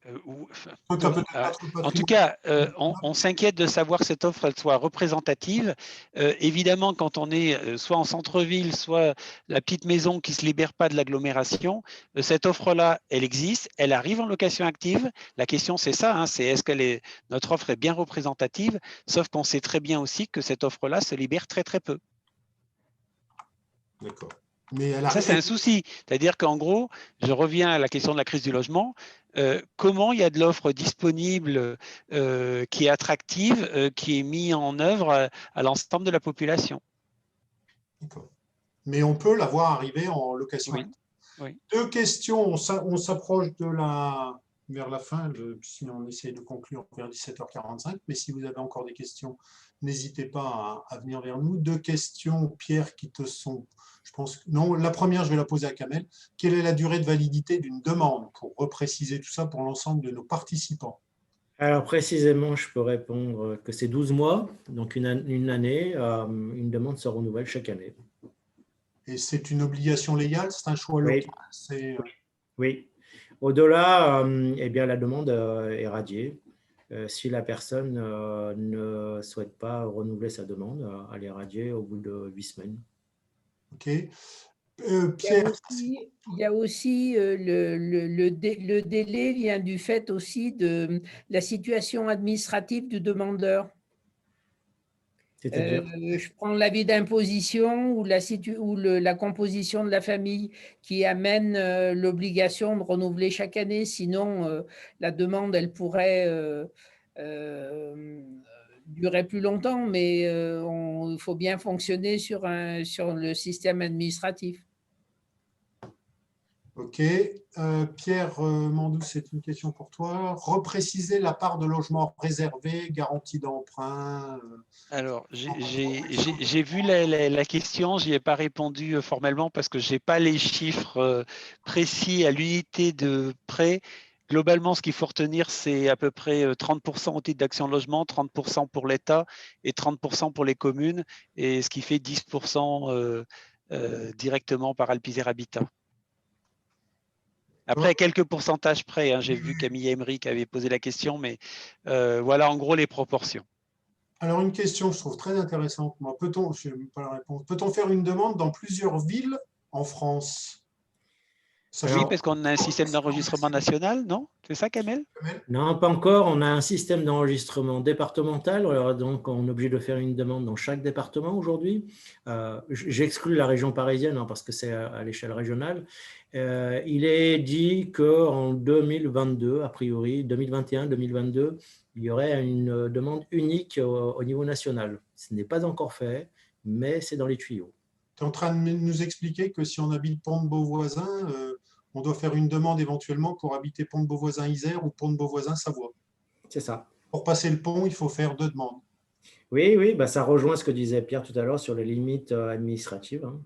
Toi, t'as peut-être pas trop de en patrimoine. tout cas, on s'inquiète de savoir que cette offre elle soit représentative. Évidemment, quand on est soit en centre-ville, soit la petite maison qui ne se libère pas de l'agglomération, cette offre-là, elle existe, elle arrive en location active. La question, c'est ça, hein, c'est est-ce que notre offre est bien représentative, sauf qu'on sait très bien aussi que cette offre-là se libère très, très peu. D'accord. Mais elle Ça, c'est un souci. C'est-à-dire qu'en gros, je reviens à la question de la crise du logement. Comment il y a de l'offre disponible qui est attractive, qui est mise en œuvre à l'ensemble de la population? D'accord. Mais on peut la voir arriver en location Oui. active. Oui. Deux questions. On s'approche vers la fin, si on essaie de conclure vers 17h45. Mais si vous avez encore des questions, n'hésitez pas à venir vers nous. Deux questions, Pierre, qui te sont... Je pense, non, la première, je vais la poser à Kamel. Quelle est la durée de validité d'une demande pour repréciser tout ça pour l'ensemble de nos participants? Alors précisément, je peux répondre que c'est 12 mois, donc une année. Une demande se renouvelle chaque année. Et c'est une obligation légale? C'est un choix Oui. local? Oui. Au-delà, eh bien, la demande est radiée. Si la personne ne souhaite pas renouveler sa demande, elle est radiée au bout de 8 semaines. OK. Pierre, Il y a aussi le délai vient du fait aussi de la situation administrative du demandeur. C'est-à-dire Je prends l'avis d'imposition ou la composition de la famille qui amène l'obligation de renouveler chaque année. Sinon, la demande, elle pourrait durer plus longtemps, mais il faut bien fonctionner sur le système administratif. OK. Pierre Mandou, c'est une question pour toi. Repréciser la part de logements réservés, garantie d'emprunt. Alors, j'ai vu la question, je n'y ai pas répondu formellement parce que je n'ai pas les chiffres précis à l'unité de prêt. Globalement, ce qu'il faut retenir, c'est à peu près 30% au titre d'Action Logement, 30% pour l'État et 30% pour les communes, et ce qui fait 10% directement par Alpizer Habitat. Après, à quelques pourcentages près, hein, j'ai vu Camille Emery qui avait posé la question, mais voilà en gros les proportions. Alors, une question que je trouve très intéressante. Moi, je n'ai pas la réponse. Peut-on faire une demande dans plusieurs villes en France? Oui, parce qu'on a un système d'enregistrement national, non? C'est ça, Kamel? Non, pas encore. On a un système d'enregistrement départemental, alors donc on est obligé de faire une demande dans chaque département aujourd'hui. J'exclus la région parisienne hein, parce que c'est à l'échelle régionale. Il est dit qu'en 2022, a priori, 2021-2022, il y aurait une demande unique au niveau national. Ce n'est pas encore fait, mais c'est dans les tuyaux. Tu es en train de nous expliquer que si on habite Pont-de-Beauvoisin, on doit faire une demande éventuellement pour habiter Pont-de-Beauvoisin-Isère ou Pont-de-Beauvoisin-Savoie. C'est ça. Pour passer le pont, il faut faire 2 demandes. Oui, bah, ça rejoint ce que disait Pierre tout à l'heure sur les limites administratives. Hein.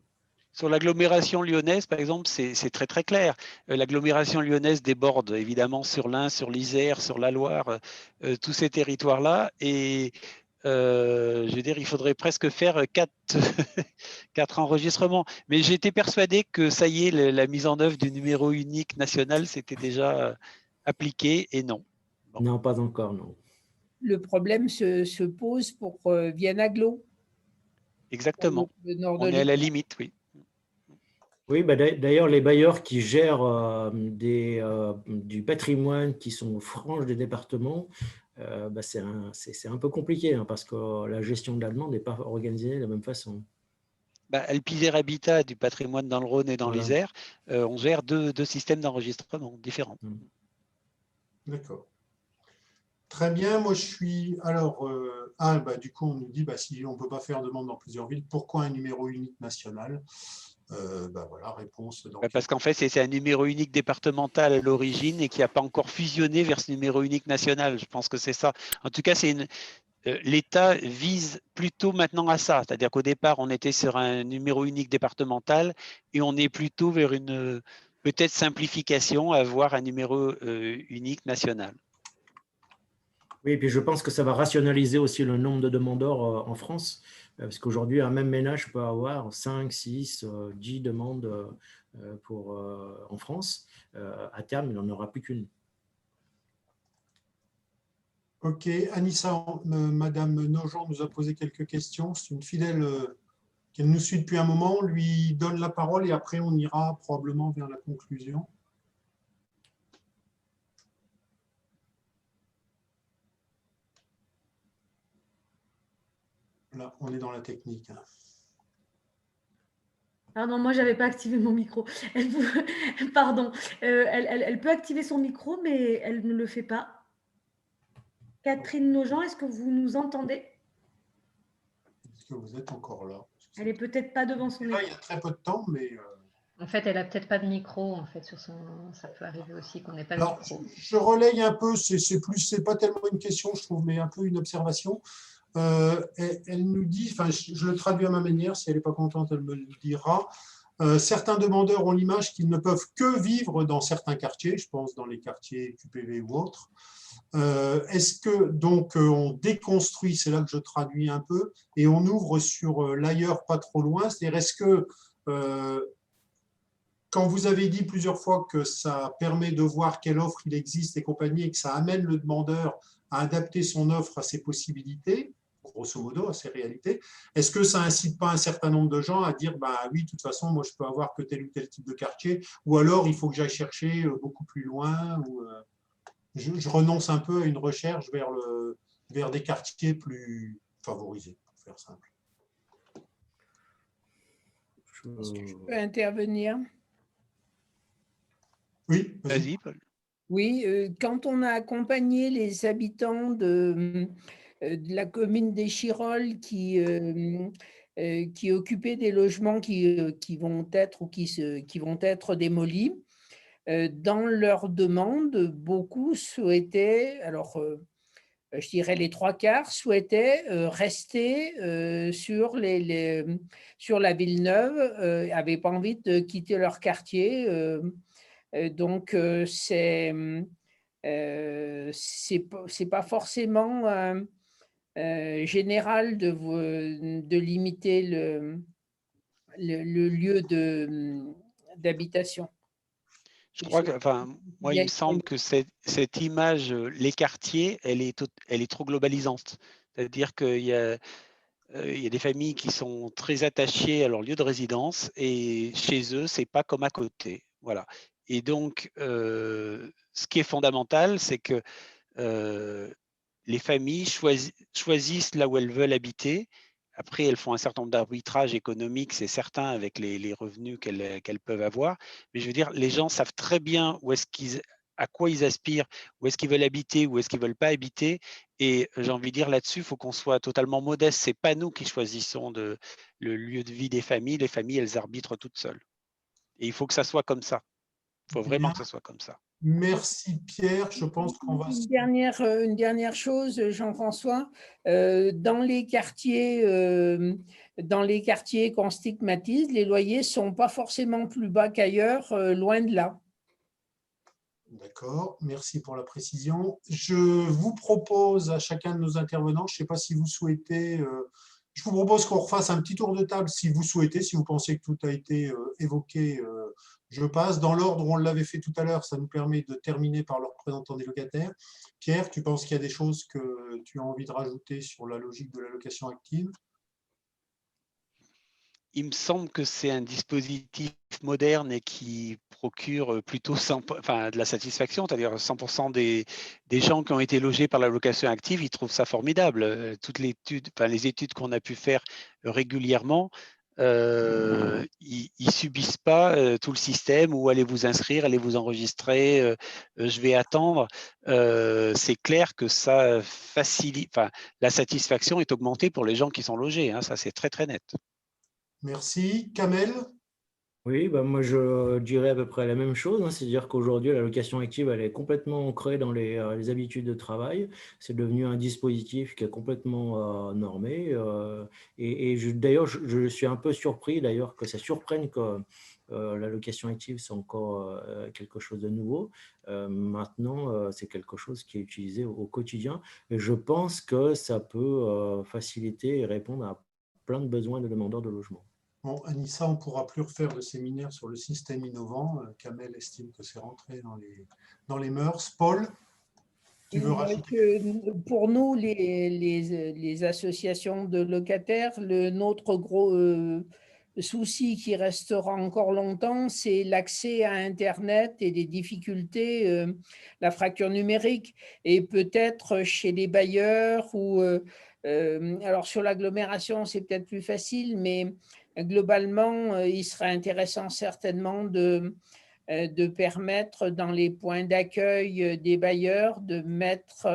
Sur l'agglomération lyonnaise, par exemple, c'est très très clair. L'agglomération lyonnaise déborde évidemment sur l'Ain, sur l'Isère, sur la Loire, tous ces territoires-là. Et je veux dire, il faudrait presque faire 4 enregistrements. Mais j'étais persuadé que ça y est, la mise en œuvre du numéro unique national, c'était déjà appliqué, et non. Bon. Non, pas encore, non. Le problème se pose pour Vienne Agglo. Exactement. On est à la limite, oui. Oui, bah d'ailleurs, les bailleurs qui gèrent du patrimoine qui sont aux franges des départements, bah c'est un peu compliqué hein, parce que la gestion de la demande n'est pas organisée de la même façon. Bah, Alpizer Habitat du patrimoine dans le Rhône et dans Voilà. l'Isère, on gère deux systèmes d'enregistrement différents. D'accord. Très bien, moi je suis. Alors, du coup, on nous dit si on ne peut pas faire demande dans plusieurs villes, pourquoi un numéro unique national? Voilà, réponse. Parce qu'en fait, c'est un numéro unique départemental à l'origine et qui n'a pas encore fusionné vers ce numéro unique national. Je pense que c'est ça. En tout cas, l'État vise plutôt maintenant à ça. C'est-à-dire qu'au départ, on était sur un numéro unique départemental et on est plutôt vers une peut-être simplification à avoir un numéro unique national. Oui, et puis je pense que ça va rationaliser aussi le nombre de demandeurs en France, parce qu'aujourd'hui, un même ménage peut avoir 5, 6, 10 demandes en France. À terme, il n'en aura plus qu'une. Ok, Anissa, Madame Nogent nous a posé quelques questions. C'est une fidèle qu'elle nous suit depuis un moment. On lui donne la parole et après on ira probablement vers la conclusion. Là, on est dans la technique. Pardon, moi, je n'avais pas activé mon micro. Pardon. Elle peut activer son micro, mais elle ne le fait pas. Catherine Nogent, est-ce que vous nous entendez? Est-ce que vous êtes encore là? Elle n'est peut-être pas devant son Là, écran. il y a très peu de temps, mais... En fait, elle n'a peut-être pas de micro. En fait, sur son... Ça peut arriver aussi qu'on n'ait pas de Alors, micro. je relaye un peu, c'est pas tellement une question, je trouve, mais un peu une observation. Elle nous dit, enfin, je le traduis à ma manière, si elle n'est pas contente, elle me le dira. Certains demandeurs ont l'image qu'ils ne peuvent que vivre dans certains quartiers, je pense dans les quartiers QPV ou autres. Est-ce que donc on déconstruit, c'est là que je traduis un peu, et on ouvre sur l'ailleurs pas trop loin, c'est-à-dire est-ce que quand vous avez dit plusieurs fois que ça permet de voir quelle offre il existe et compagnie, et que ça amène le demandeur à adapter son offre à ses possibilités, grosso modo, à ses réalités, est-ce que ça incite pas un certain nombre de gens à dire bah oui, de toute façon, moi je peux avoir que tel ou tel type de quartier, ou alors il faut que j'aille chercher beaucoup plus loin, ou je renonce un peu à une recherche vers des quartiers plus favorisés, pour faire simple. Est-ce que je peux intervenir? Oui, Vas-y, Paul. Oui, quand on a accompagné les habitants de la commune d'Échirolles qui occupaient des logements qui vont être ou qui vont être démolis, dans leurs demandes, beaucoup souhaitaient, alors je dirais les 3/4 souhaitaient rester sur la Villeneuve, n'avaient pas envie de quitter leur quartier. Donc, c'est pas forcément général de limiter le lieu d'habitation. Je crois que, enfin, moi, il me semble que cette image, les quartiers, elle est trop globalisante. C'est-à-dire qu'il y a des familles qui sont très attachées à leur lieu de résidence et chez eux, c'est pas comme à côté. Voilà. Et donc, ce qui est fondamental, c'est que les familles choisissent là où elles veulent habiter. Après, elles font un certain nombre d'arbitrages économiques, c'est certain, avec les revenus qu'elles peuvent avoir. Mais je veux dire, les gens savent très bien à quoi ils aspirent, où est-ce qu'ils veulent habiter, où est-ce qu'ils ne veulent pas habiter. Et j'ai envie de dire là-dessus, il faut qu'on soit totalement modeste. Ce n'est pas nous qui choisissons le lieu de vie des familles. Les familles, elles arbitrent toutes seules. Et il faut que ça soit comme ça. Il faut vraiment que ça soit comme ça. Merci Pierre, je pense qu'on va... Une dernière chose, Jean-François, dans les quartiers qu'on stigmatise, les loyers ne sont pas forcément plus bas qu'ailleurs, loin de là. D'accord, merci pour la précision. Je vous propose à chacun de nos intervenants, je ne sais pas si vous souhaitez, je vous propose qu'on refasse un petit tour de table si vous souhaitez, si vous pensez que tout a été évoqué, je passe. Dans l'ordre où on l'avait fait tout à l'heure, ça nous permet de terminer par le représentant des locataires. Pierre, tu penses qu'il y a des choses que tu as envie de rajouter sur la logique de la location active? Il me semble que c'est un dispositif moderne et qui procure plutôt de la satisfaction, c'est-à-dire 100% des gens qui ont été logés par la location active, ils trouvent ça formidable. Toutes les études qu'on a pu faire régulièrement, ils ne subissent pas tout le système où allez vous inscrire, allez vous enregistrer, je vais attendre. C'est clair que ça facilite, la satisfaction est augmentée pour les gens qui sont logés, hein, ça c'est très très net. Merci. Kamel? Oui, bah moi je dirais à peu près la même chose, hein. C'est-à-dire qu'aujourd'hui, la location active, elle est complètement ancrée dans les habitudes de travail. C'est devenu un dispositif qui est complètement normé. D'ailleurs, je suis un peu surpris d'ailleurs que ça surprenne que la location active, c'est encore quelque chose de nouveau. Maintenant, c'est quelque chose qui est utilisé au quotidien. Et je pense que ça peut faciliter et répondre à plein de besoins de demandeurs de logement. Bon, Anissa, on ne pourra plus refaire de séminaire sur le système innovant. Kamel estime que c'est rentré dans les mœurs. Paul, tu veux rajouter? Pour nous, les associations de locataires, notre gros souci qui restera encore longtemps, c'est l'accès à Internet et les difficultés, la fracture numérique, et peut-être chez les bailleurs ou alors sur l'agglomération, c'est peut-être plus facile, mais globalement, il serait intéressant certainement de permettre dans les points d'accueil des bailleurs de mettre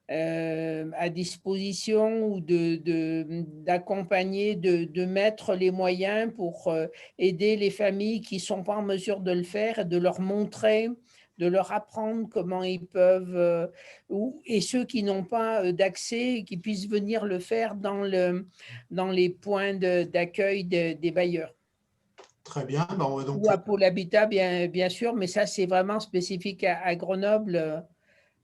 à disposition ou d'accompagner, de mettre les moyens pour aider les familles qui ne sont pas en mesure de le faire et de leur montrer, de leur apprendre comment ils peuvent, et ceux qui n'ont pas d'accès, qui puissent venir le faire dans les points d'accueil des bailleurs. Très bien. Ben, on va donc... Ou à Pôle Habitat, bien sûr, mais ça, c'est vraiment spécifique à Grenoble,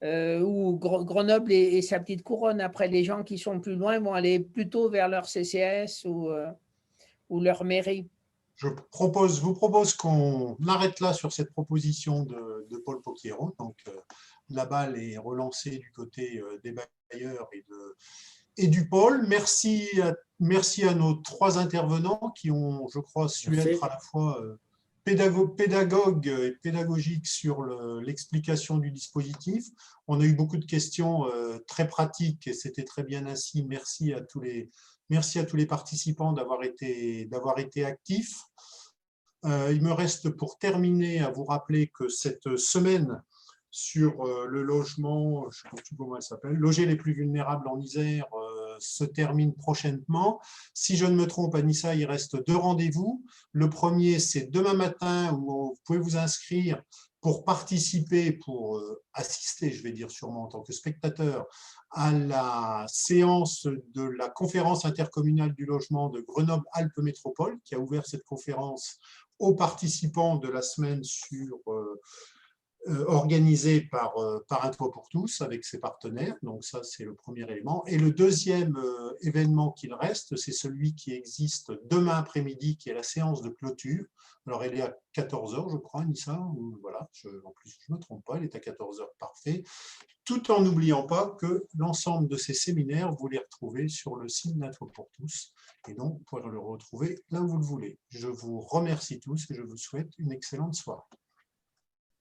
ou Grenoble et sa petite couronne. Après, les gens qui sont plus loin vont aller plutôt vers leur CCS ou leur mairie. Je vous propose qu'on arrête là sur cette proposition de Paul Poquiero. Donc, la balle est relancée du côté des bailleurs et du pôle. Merci à nos 3 intervenants qui ont, je crois, su être à la fois pédagogues et pédagogiques sur l'explication du dispositif. On a eu beaucoup de questions très pratiques et c'était très bien ainsi. Merci à tous les participants d'avoir été actifs. Il me reste pour terminer à vous rappeler que cette semaine sur le logement, je ne sais plus comment elle s'appelle, loger les plus vulnérables en Isère, se termine prochainement. Si je ne me trompe, Anissa, il reste 2 rendez-vous. Le premier, c'est demain matin où vous pouvez vous inscrire pour participer, pour assister, je vais dire sûrement en tant que spectateur, à la séance de la conférence intercommunale du logement de Grenoble-Alpes Métropole, qui a ouvert cette conférence aux participants de la semaine organisée par Un Toit pour tous avec ses partenaires. Donc ça, c'est le premier élément. Et le deuxième événement qu'il reste, c'est celui qui existe demain après-midi, qui est la séance de clôture. Alors, elle est à 14h, je crois, Nissa. Voilà, en plus, je ne me trompe pas, elle est à 14h, parfait. Tout en n'oubliant pas que l'ensemble de ces séminaires, vous les retrouvez sur le site d'Un Toit pour tous. Et donc, vous pourrez le retrouver là où vous le voulez. Je vous remercie tous et je vous souhaite une excellente soirée.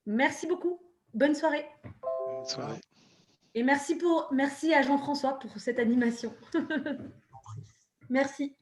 Merci beaucoup. Bonne soirée. Bonne soirée. Et merci à Jean-François pour cette animation. Merci.